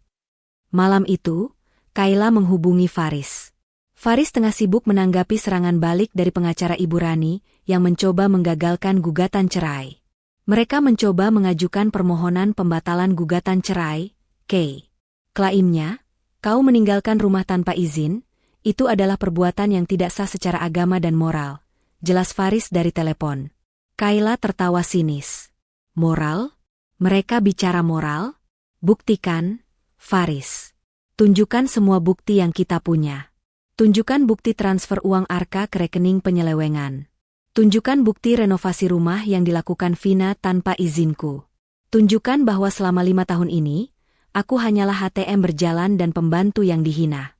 Malam itu, Kayla menghubungi Faris. Faris tengah sibuk menanggapi serangan balik dari pengacara Ibu Rani yang mencoba menggagalkan gugatan cerai. Mereka mencoba mengajukan permohonan pembatalan gugatan cerai, Kay. Klaimnya, kau meninggalkan rumah tanpa izin, itu adalah perbuatan yang tidak sah secara agama dan moral, jelas Faris dari telepon. Kayla tertawa sinis. Moral? Mereka bicara moral? Buktikan, Faris. Tunjukkan semua bukti yang kita punya. Tunjukkan bukti transfer uang Arka ke rekening penyelewengan. Tunjukkan bukti renovasi rumah yang dilakukan Vina tanpa izinku. Tunjukkan bahwa selama 5 tahun ini, aku hanyalah HTM berjalan dan pembantu yang dihina.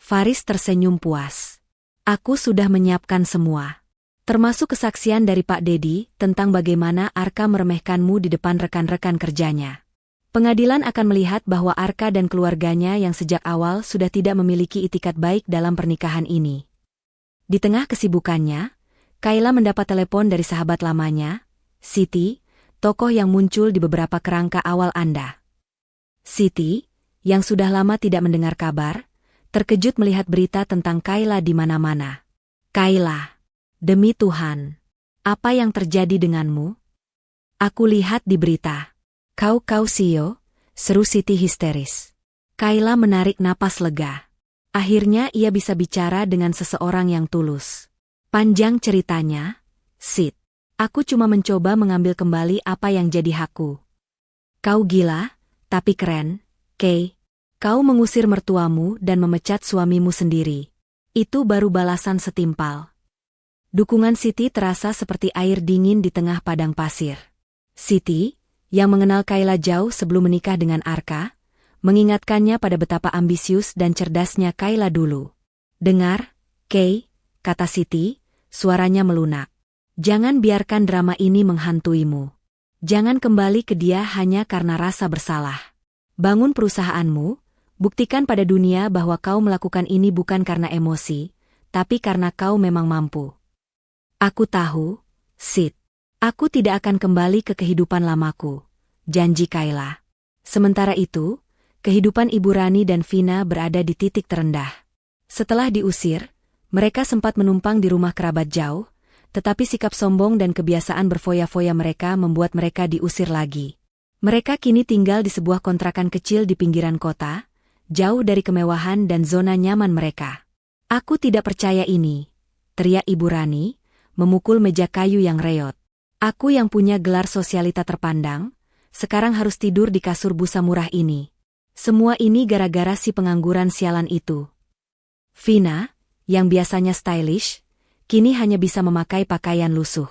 Faris tersenyum puas. Aku sudah menyiapkan semua. Termasuk kesaksian dari Pak Dedi tentang bagaimana Arka meremehkanmu di depan rekan-rekan kerjanya. Pengadilan akan melihat bahwa Arka dan keluarganya yang sejak awal sudah tidak memiliki itikat baik dalam pernikahan ini. Di tengah kesibukannya, Kayla mendapat telepon dari sahabat lamanya, Siti, tokoh yang muncul di beberapa kerangka awal Anda. Siti, yang sudah lama tidak mendengar kabar, terkejut melihat berita tentang Kayla di mana-mana. Kayla, demi Tuhan, apa yang terjadi denganmu? Aku lihat di berita. Kau Sio, seru Siti histeris. Kayla menarik napas lega. Akhirnya ia bisa bicara dengan seseorang yang tulus. Panjang ceritanya, Sid. Aku cuma mencoba mengambil kembali apa yang jadi hakku. Kau gila, tapi keren, Kay. Kau mengusir mertuamu dan memecat suamimu sendiri. Itu baru balasan setimpal. Dukungan Siti terasa seperti air dingin di tengah padang pasir. Siti, yang mengenal Kayla jauh sebelum menikah dengan Arka, mengingatkannya pada betapa ambisius dan cerdasnya Kayla dulu. Dengar, Kay, kata Siti, suaranya melunak. Jangan biarkan drama ini menghantuimu. Jangan kembali ke dia hanya karena rasa bersalah. Bangun perusahaanmu, buktikan pada dunia bahwa kau melakukan ini bukan karena emosi, tapi karena kau memang mampu. Aku tahu, Sid. Aku tidak akan kembali ke kehidupan lamaku, janji Kayla. Sementara itu, kehidupan Ibu Rani dan Vina berada di titik terendah. Setelah diusir, mereka sempat menumpang di rumah kerabat jauh, tetapi sikap sombong dan kebiasaan berfoya-foya mereka membuat mereka diusir lagi. Mereka kini tinggal di sebuah kontrakan kecil di pinggiran kota, jauh dari kemewahan dan zona nyaman mereka. Aku tidak percaya ini, teriak Ibu Rani, memukul meja kayu yang reot. Aku yang punya gelar sosialita terpandang, sekarang harus tidur di kasur busa murah ini. Semua ini gara-gara si pengangguran sialan itu. Vina, yang biasanya stylish, kini hanya bisa memakai pakaian lusuh.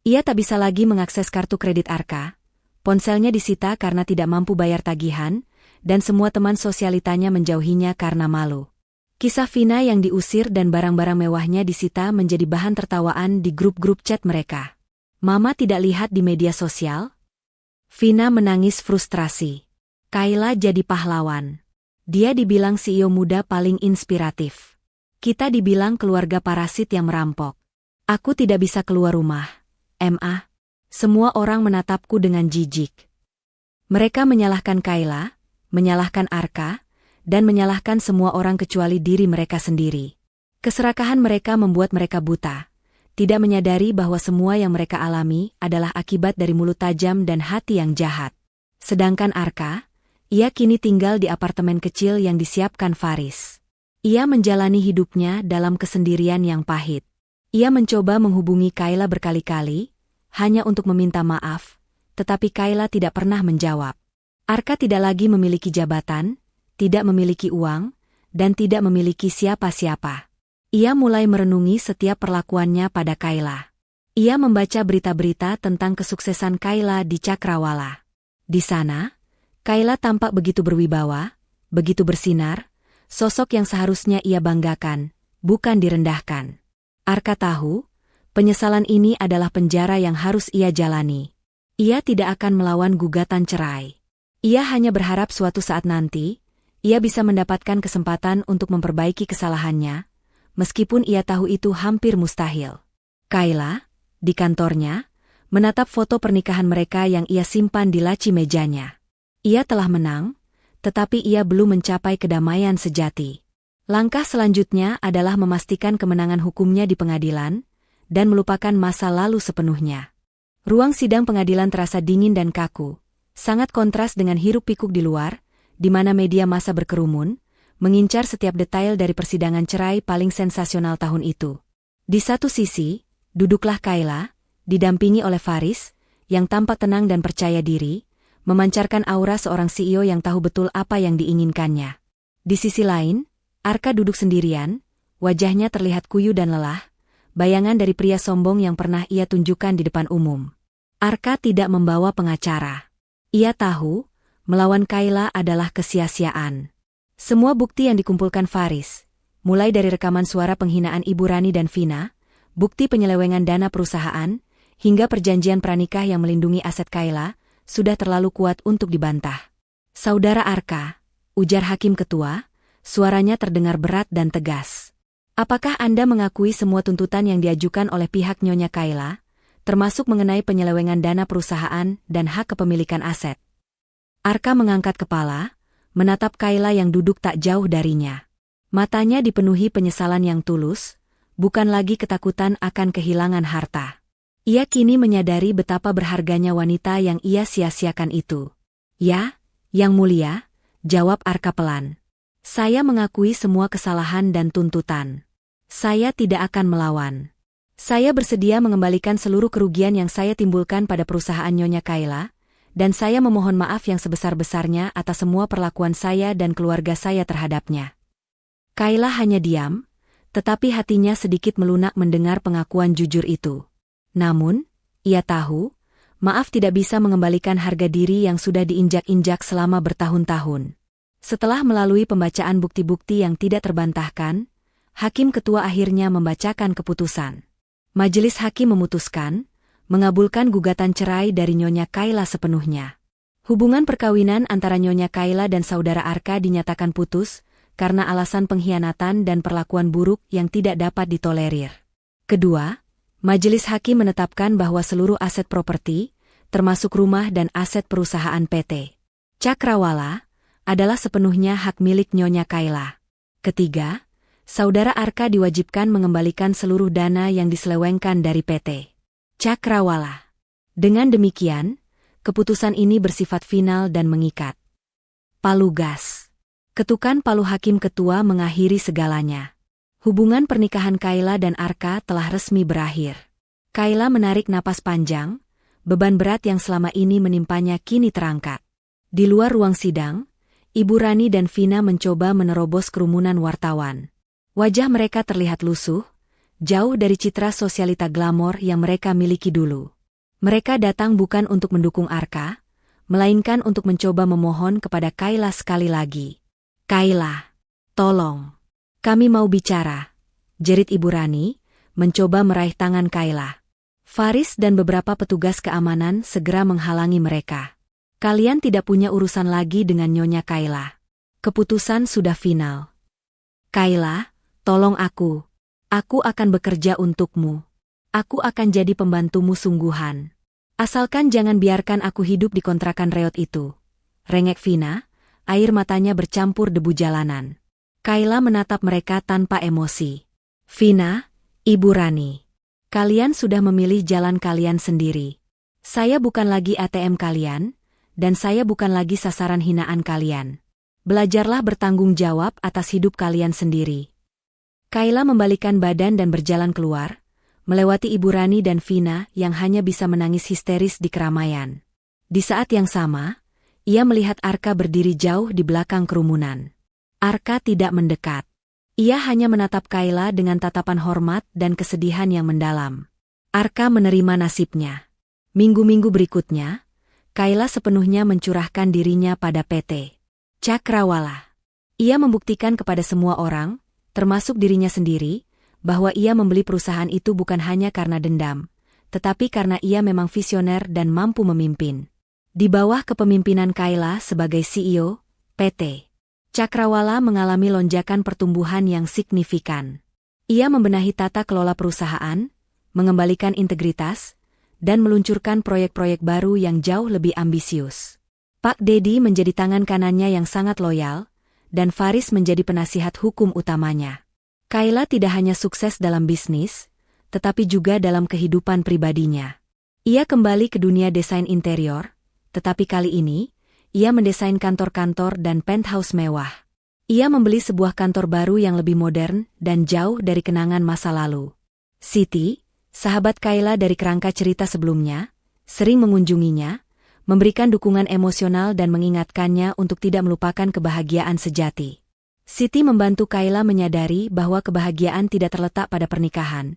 Ia tak bisa lagi mengakses kartu kredit Arka, ponselnya disita karena tidak mampu bayar tagihan, dan semua teman sosialitanya menjauhinya karena malu. Kisah Vina yang diusir dan barang-barang mewahnya disita menjadi bahan tertawaan di grup-grup chat mereka. Mama tidak lihat di media sosial? Vina menangis frustrasi. Kayla jadi pahlawan. Dia dibilang CEO muda paling inspiratif. Kita dibilang keluarga parasit yang merampok. Aku tidak bisa keluar rumah. Semua orang menatapku dengan jijik. Mereka menyalahkan Kayla, menyalahkan Arka, dan menyalahkan semua orang kecuali diri mereka sendiri. Keserakahan mereka membuat mereka buta. Tidak menyadari bahwa semua yang mereka alami adalah akibat dari mulut tajam dan hati yang jahat. Sedangkan Arka, ia kini tinggal di apartemen kecil yang disiapkan Faris. Ia menjalani hidupnya dalam kesendirian yang pahit. Ia mencoba menghubungi Kayla berkali-kali, hanya untuk meminta maaf, tetapi Kayla tidak pernah menjawab. Arka tidak lagi memiliki jabatan, tidak memiliki uang, dan tidak memiliki siapa-siapa. Ia mulai merenungi setiap perlakuannya pada Kayla. Ia membaca berita-berita tentang kesuksesan Kayla di Cakrawala. Di sana, Kayla tampak begitu berwibawa, begitu bersinar, sosok yang seharusnya ia banggakan, bukan direndahkan. Arka tahu, penyesalan ini adalah penjara yang harus ia jalani. Ia tidak akan melawan gugatan cerai. Ia hanya berharap suatu saat nanti, ia bisa mendapatkan kesempatan untuk memperbaiki kesalahannya, meskipun ia tahu itu hampir mustahil. Kayla, di kantornya, menatap foto pernikahan mereka yang ia simpan di laci mejanya. Ia telah menang, tetapi ia belum mencapai kedamaian sejati. Langkah selanjutnya adalah memastikan kemenangan hukumnya di pengadilan, dan melupakan masa lalu sepenuhnya. Ruang sidang pengadilan terasa dingin dan kaku, sangat kontras dengan hiruk-pikuk di luar, di mana media massa berkerumun, mengincar setiap detail dari persidangan cerai paling sensasional tahun itu. Di satu sisi, duduklah Kayla, didampingi oleh Faris, yang tampak tenang dan percaya diri, memancarkan aura seorang CEO yang tahu betul apa yang diinginkannya. Di sisi lain, Arka duduk sendirian, wajahnya terlihat kuyu dan lelah, bayangan dari pria sombong yang pernah ia tunjukkan di depan umum. Arka tidak membawa pengacara. Ia tahu, melawan Kayla adalah kesia-siaan. Semua bukti yang dikumpulkan Faris, mulai dari rekaman suara penghinaan Ibu Rani dan Vina, bukti penyelewengan dana perusahaan, hingga perjanjian pranikah yang melindungi aset Kayla, sudah terlalu kuat untuk dibantah. Saudara Arka, ujar Hakim Ketua, suaranya terdengar berat dan tegas. Apakah Anda mengakui semua tuntutan yang diajukan oleh pihak Nyonya Kayla, termasuk mengenai penyelewengan dana perusahaan dan hak kepemilikan aset? Arka mengangkat kepala, menatap Kayla yang duduk tak jauh darinya. Matanya dipenuhi penyesalan yang tulus, bukan lagi ketakutan akan kehilangan harta. Ia kini menyadari betapa berharganya wanita yang ia sia-siakan itu. Ya, Yang Mulia, jawab Arka pelan. Saya mengakui semua kesalahan dan tuntutan. Saya tidak akan melawan. Saya bersedia mengembalikan seluruh kerugian yang saya timbulkan pada perusahaan Nyonya Kayla, dan saya memohon maaf yang sebesar-besarnya atas semua perlakuan saya dan keluarga saya terhadapnya. Kayla hanya diam, tetapi hatinya sedikit melunak mendengar pengakuan jujur itu. Namun, ia tahu, maaf tidak bisa mengembalikan harga diri yang sudah diinjak-injak selama bertahun-tahun. Setelah melalui pembacaan bukti-bukti yang tidak terbantahkan, Hakim Ketua akhirnya membacakan keputusan. Majelis Hakim memutuskan, mengabulkan gugatan cerai dari Nyonya Kayla sepenuhnya. Hubungan perkawinan antara Nyonya Kayla dan saudara Arka dinyatakan putus, karena alasan pengkhianatan dan perlakuan buruk yang tidak dapat ditolerir. Kedua, Majelis Hakim menetapkan bahwa seluruh aset properti, termasuk rumah dan aset perusahaan PT Cakrawala, adalah sepenuhnya hak milik Nyonya Kayla. Ketiga, saudara Arka diwajibkan mengembalikan seluruh dana yang diselewengkan dari PT Cakrawala. Dengan demikian, keputusan ini bersifat final dan mengikat. Palu gas. Ketukan palu Hakim Ketua mengakhiri segalanya. Hubungan pernikahan Kayla dan Arka telah resmi berakhir. Kayla menarik napas panjang, beban berat yang selama ini menimpanya kini terangkat. Di luar ruang sidang, Ibu Rani dan Vina mencoba menerobos kerumunan wartawan. Wajah mereka terlihat lusuh, jauh dari citra sosialita glamor yang mereka miliki dulu. Mereka datang bukan untuk mendukung Arka, melainkan untuk mencoba memohon kepada Kayla sekali lagi. Kayla, tolong. Kami mau bicara, jerit Ibu Rani, mencoba meraih tangan Kayla. Faris dan beberapa petugas keamanan segera menghalangi mereka. Kalian tidak punya urusan lagi dengan Nyonya Kayla. Keputusan sudah final. Kayla, tolong aku. Aku akan bekerja untukmu. Aku akan jadi pembantumu sungguhan. Asalkan jangan biarkan aku hidup di kontrakan reot itu. Rengek Vina, air matanya bercampur debu jalanan. Kayla menatap mereka tanpa emosi. Vina, Ibu Rani. Kalian sudah memilih jalan kalian sendiri. Saya bukan lagi ATM kalian, dan saya bukan lagi sasaran hinaan kalian. Belajarlah bertanggung jawab atas hidup kalian sendiri. Kayla membalikkan badan dan berjalan keluar, melewati Ibu Rani dan Vina yang hanya bisa menangis histeris di keramaian. Di saat yang sama, ia melihat Arka berdiri jauh di belakang kerumunan. Arka tidak mendekat. Ia hanya menatap Kayla dengan tatapan hormat dan kesedihan yang mendalam. Arka menerima nasibnya. Minggu-minggu berikutnya, Kayla sepenuhnya mencurahkan dirinya pada PT Cakrawala. Ia membuktikan kepada semua orang, termasuk dirinya sendiri, bahwa ia membeli perusahaan itu bukan hanya karena dendam, tetapi karena ia memang visioner dan mampu memimpin. Di bawah kepemimpinan Kayla sebagai CEO, PT Cakrawala mengalami lonjakan pertumbuhan yang signifikan. Ia membenahi tata kelola perusahaan, mengembalikan integritas, dan meluncurkan proyek-proyek baru yang jauh lebih ambisius. Pak Dedi menjadi tangan kanannya yang sangat loyal, dan Faris menjadi penasihat hukum utamanya. Kayla tidak hanya sukses dalam bisnis, tetapi juga dalam kehidupan pribadinya. Ia kembali ke dunia desain interior, tetapi kali ini, ia mendesain kantor-kantor dan penthouse mewah. Ia membeli sebuah kantor baru yang lebih modern dan jauh dari kenangan masa lalu. Siti, sahabat Kayla dari kerangka cerita sebelumnya, sering mengunjunginya, memberikan dukungan emosional dan mengingatkannya untuk tidak melupakan kebahagiaan sejati. Siti membantu Kayla menyadari bahwa kebahagiaan tidak terletak pada pernikahan,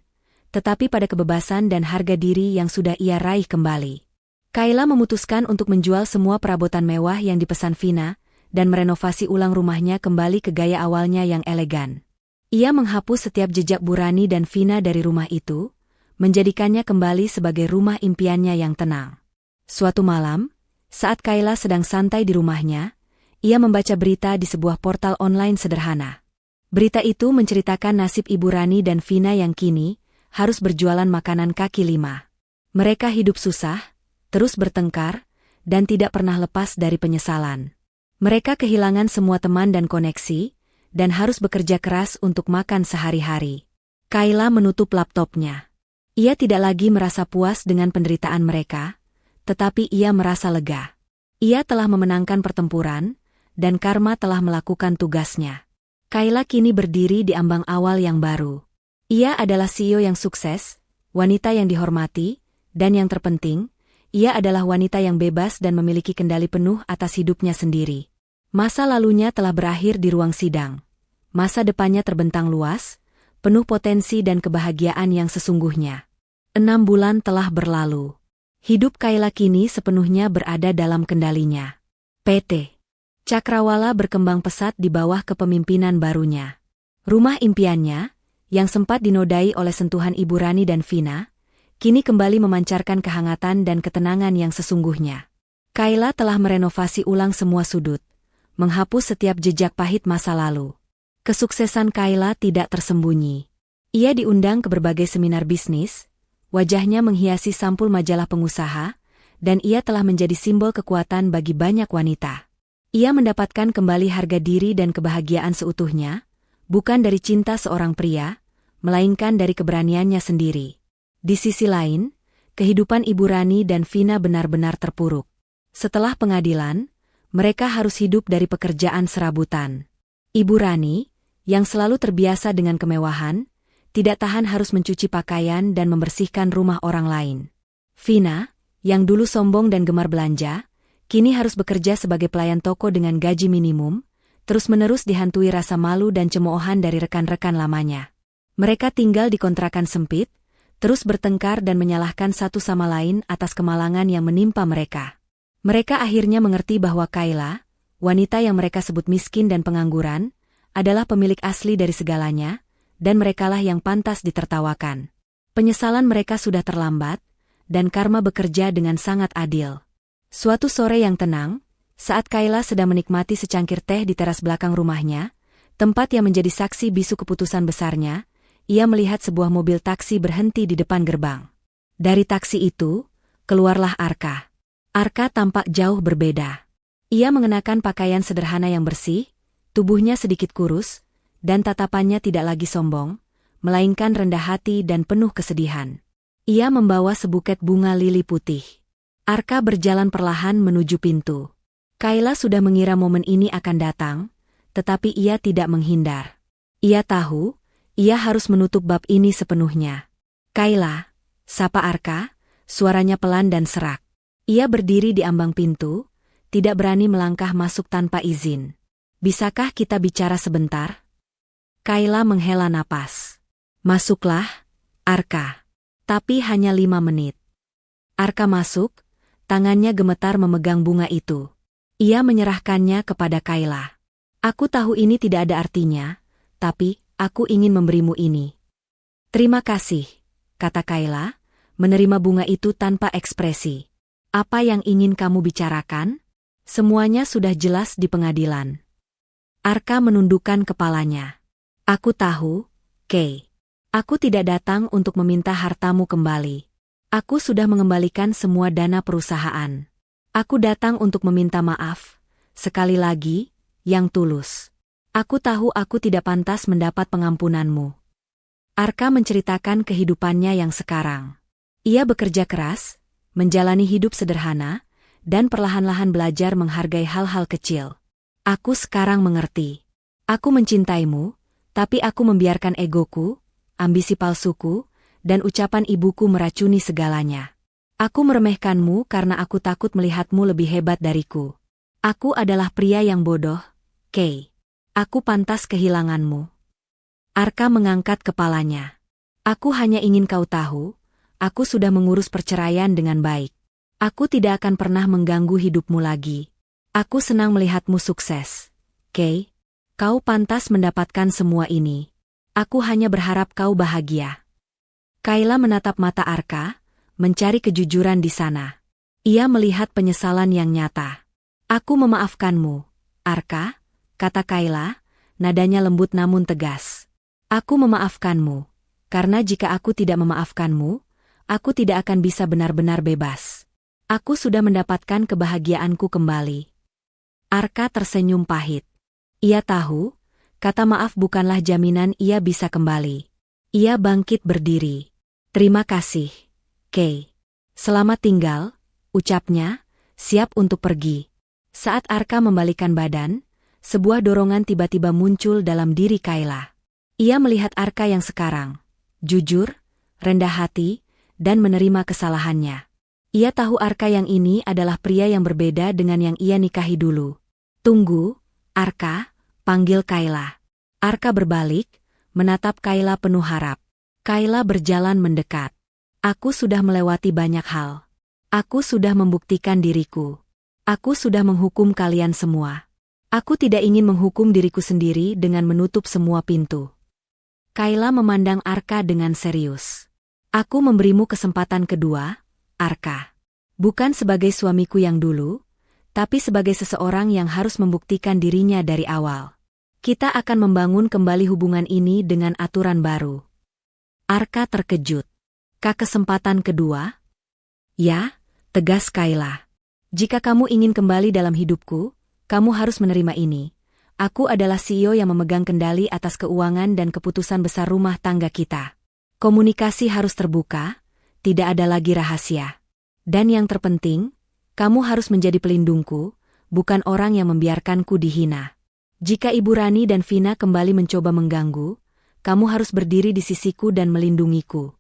tetapi pada kebebasan dan harga diri yang sudah ia raih kembali. Kayla memutuskan untuk menjual semua perabotan mewah yang dipesan Vina dan merenovasi ulang rumahnya kembali ke gaya awalnya yang elegan. Ia menghapus setiap jejak Burani dan Vina dari rumah itu, menjadikannya kembali sebagai rumah impiannya yang tenang. Suatu malam, saat Kayla sedang santai di rumahnya, ia membaca berita di sebuah portal online sederhana. Berita itu menceritakan nasib Ibu Rani dan Vina yang kini harus berjualan makanan kaki lima. Mereka hidup susah, terus bertengkar, dan tidak pernah lepas dari penyesalan. Mereka kehilangan semua teman dan koneksi, dan harus bekerja keras untuk makan sehari-hari. Kayla menutup laptopnya. Ia tidak lagi merasa puas dengan penderitaan mereka, tetapi ia merasa lega. Ia telah memenangkan pertempuran, dan karma telah melakukan tugasnya. Kayla kini berdiri di ambang awal yang baru. Ia adalah CEO yang sukses, wanita yang dihormati, dan yang terpenting, ia adalah wanita yang bebas dan memiliki kendali penuh atas hidupnya sendiri. Masa lalunya telah berakhir di ruang sidang. Masa depannya terbentang luas, penuh potensi dan kebahagiaan yang sesungguhnya. 6 bulan telah berlalu. Hidup Kayla kini sepenuhnya berada dalam kendalinya. PT Cakrawala berkembang pesat di bawah kepemimpinan barunya. Rumah impiannya, yang sempat dinodai oleh sentuhan Ibu Rani dan Vina, kini kembali memancarkan kehangatan dan ketenangan yang sesungguhnya. Kayla telah merenovasi ulang semua sudut, menghapus setiap jejak pahit masa lalu. Kesuksesan Kayla tidak tersembunyi. Ia diundang ke berbagai seminar bisnis, wajahnya menghiasi sampul majalah pengusaha, dan ia telah menjadi simbol kekuatan bagi banyak wanita. Ia mendapatkan kembali harga diri dan kebahagiaan seutuhnya, bukan dari cinta seorang pria, melainkan dari keberaniannya sendiri. Di sisi lain, kehidupan Ibu Rani dan Vina benar-benar terpuruk. Setelah pengadilan, mereka harus hidup dari pekerjaan serabutan. Ibu Rani, yang selalu terbiasa dengan kemewahan, tidak tahan harus mencuci pakaian dan membersihkan rumah orang lain. Vina, yang dulu sombong dan gemar belanja, kini harus bekerja sebagai pelayan toko dengan gaji minimum, terus-menerus dihantui rasa malu dan cemoohan dari rekan-rekan lamanya. Mereka tinggal di kontrakan sempit, terus bertengkar dan menyalahkan satu sama lain atas kemalangan yang menimpa mereka. Mereka akhirnya mengerti bahwa Kayla, wanita yang mereka sebut miskin dan pengangguran, adalah pemilik asli dari segalanya, dan merekalah yang pantas ditertawakan. Penyesalan mereka sudah terlambat, dan karma bekerja dengan sangat adil. Suatu sore yang tenang, saat Kayla sedang menikmati secangkir teh di teras belakang rumahnya, tempat yang menjadi saksi bisu keputusan besarnya, ia melihat sebuah mobil taksi berhenti di depan gerbang. Dari taksi itu, keluarlah Arka. Arka tampak jauh berbeda. Ia mengenakan pakaian sederhana yang bersih, tubuhnya sedikit kurus, dan tatapannya tidak lagi sombong, melainkan rendah hati dan penuh kesedihan. Ia membawa sebuket bunga lili putih. Arka berjalan perlahan menuju pintu. Kayla sudah mengira momen ini akan datang, tetapi ia tidak menghindar. Ia tahu, ia harus menutup bab ini sepenuhnya. Kayla, sapa Arka, suaranya pelan dan serak. Ia berdiri di ambang pintu, tidak berani melangkah masuk tanpa izin. Bisakah kita bicara sebentar? Kayla menghela napas. Masuklah, Arka. Tapi hanya 5 menit. Arka masuk, tangannya gemetar memegang bunga itu. Ia menyerahkannya kepada Kayla. Aku tahu ini tidak ada artinya, tapi aku ingin memberimu ini. Terima kasih, kata Kayla, menerima bunga itu tanpa ekspresi. Apa yang ingin kamu bicarakan? Semuanya sudah jelas di pengadilan. Arka menundukkan kepalanya. Aku tahu, Kay. Aku tidak datang untuk meminta hartamu kembali. Aku sudah mengembalikan semua dana perusahaan. Aku datang untuk meminta maaf, sekali lagi, yang tulus. Aku tahu aku tidak pantas mendapat pengampunanmu. Arka menceritakan kehidupannya yang sekarang. Ia bekerja keras, menjalani hidup sederhana, dan perlahan-lahan belajar menghargai hal-hal kecil. Aku sekarang mengerti. Aku mencintaimu, tapi aku membiarkan egoku, ambisi palsuku, dan ucapan ibuku meracuni segalanya. Aku meremehkanmu karena aku takut melihatmu lebih hebat dariku. Aku adalah pria yang bodoh, Kay. Aku pantas kehilanganmu. Arka mengangkat kepalanya. Aku hanya ingin kau tahu, aku sudah mengurus perceraian dengan baik. Aku tidak akan pernah mengganggu hidupmu lagi. Aku senang melihatmu sukses. Kay, kau pantas mendapatkan semua ini. Aku hanya berharap kau bahagia. Kayla menatap mata Arka, mencari kejujuran di sana. Ia melihat penyesalan yang nyata. Aku memaafkanmu, Arka, kata Kayla, nadanya lembut namun tegas. Aku memaafkanmu, karena jika aku tidak memaafkanmu, aku tidak akan bisa benar-benar bebas. Aku sudah mendapatkan kebahagiaanku kembali. Arka tersenyum pahit. Ia tahu, kata maaf bukanlah jaminan ia bisa kembali. Ia bangkit berdiri. Terima kasih, Kay. Selamat tinggal, ucapnya, siap untuk pergi. Saat Arka membalikan badan, sebuah dorongan tiba-tiba muncul dalam diri Kayla. Ia melihat Arka yang sekarang, jujur, rendah hati, dan menerima kesalahannya. Ia tahu Arka yang ini adalah pria yang berbeda dengan yang ia nikahi dulu. Tunggu, Arka, panggil Kayla. Arka berbalik, menatap Kayla penuh harap. Kayla berjalan mendekat. Aku sudah melewati banyak hal. Aku sudah membuktikan diriku. Aku sudah menghukum kalian semua. Aku tidak ingin menghukum diriku sendiri dengan menutup semua pintu. Kayla memandang Arka dengan serius. Aku memberimu kesempatan kedua, Arka. Bukan sebagai suamiku yang dulu, tapi sebagai seseorang yang harus membuktikan dirinya dari awal. Kita akan membangun kembali hubungan ini dengan aturan baru. Arka terkejut. Kesempatan kedua? Ya, tegas Kayla. Jika kamu ingin kembali dalam hidupku, kamu harus menerima ini. Aku adalah CEO yang memegang kendali atas keuangan dan keputusan besar rumah tangga kita. Komunikasi harus terbuka, tidak ada lagi rahasia. Dan yang terpenting, kamu harus menjadi pelindungku, bukan orang yang membiarkanku dihina. Jika Ibu Rani dan Vina kembali mencoba mengganggu, kamu harus berdiri di sisiku dan melindungiku.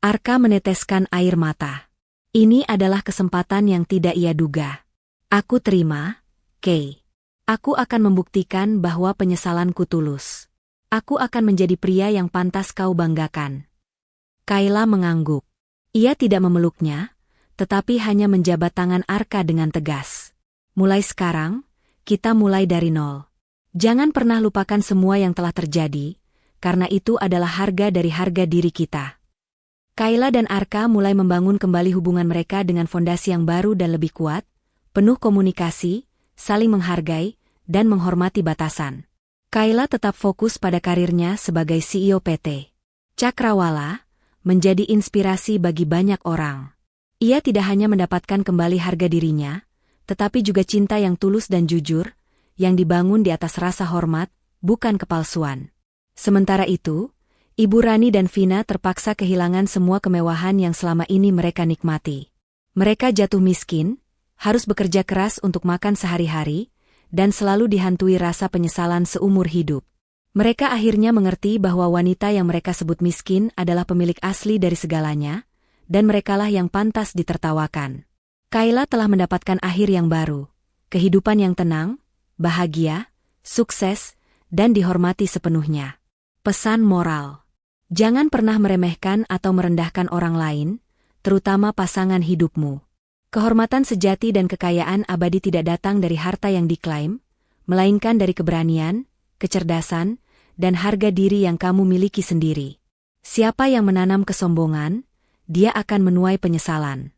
Arka meneteskan air mata. Ini adalah kesempatan yang tidak ia duga. Aku terima, Kay. Aku akan membuktikan bahwa penyesalanku tulus. Aku akan menjadi pria yang pantas kau banggakan. Kayla mengangguk. Ia tidak memeluknya, tetapi hanya menjabat tangan Arka dengan tegas. Mulai sekarang, kita mulai dari nol. Jangan pernah lupakan semua yang telah terjadi, karena itu adalah harga dari harga diri kita. Kayla dan Arka mulai membangun kembali hubungan mereka dengan fondasi yang baru dan lebih kuat, penuh komunikasi, saling menghargai, dan menghormati batasan. Kayla tetap fokus pada karirnya sebagai CEO PT Cakrawala, menjadi inspirasi bagi banyak orang. Ia tidak hanya mendapatkan kembali harga dirinya, tetapi juga cinta yang tulus dan jujur, yang dibangun di atas rasa hormat, bukan kepalsuan. Sementara itu, Ibu Rani dan Vina terpaksa kehilangan semua kemewahan yang selama ini mereka nikmati. Mereka jatuh miskin, harus bekerja keras untuk makan sehari-hari, dan selalu dihantui rasa penyesalan seumur hidup. Mereka akhirnya mengerti bahwa wanita yang mereka sebut miskin adalah pemilik asli dari segalanya, dan merekalah yang pantas ditertawakan. Kayla telah mendapatkan akhir yang baru, kehidupan yang tenang, bahagia, sukses, dan dihormati sepenuhnya. Pesan moral: jangan pernah meremehkan atau merendahkan orang lain, terutama pasangan hidupmu. Kehormatan sejati dan kekayaan abadi tidak datang dari harta yang diklaim, melainkan dari keberanian, kecerdasan, dan harga diri yang kamu miliki sendiri. Siapa yang menanam kesombongan, dia akan menuai penyesalan.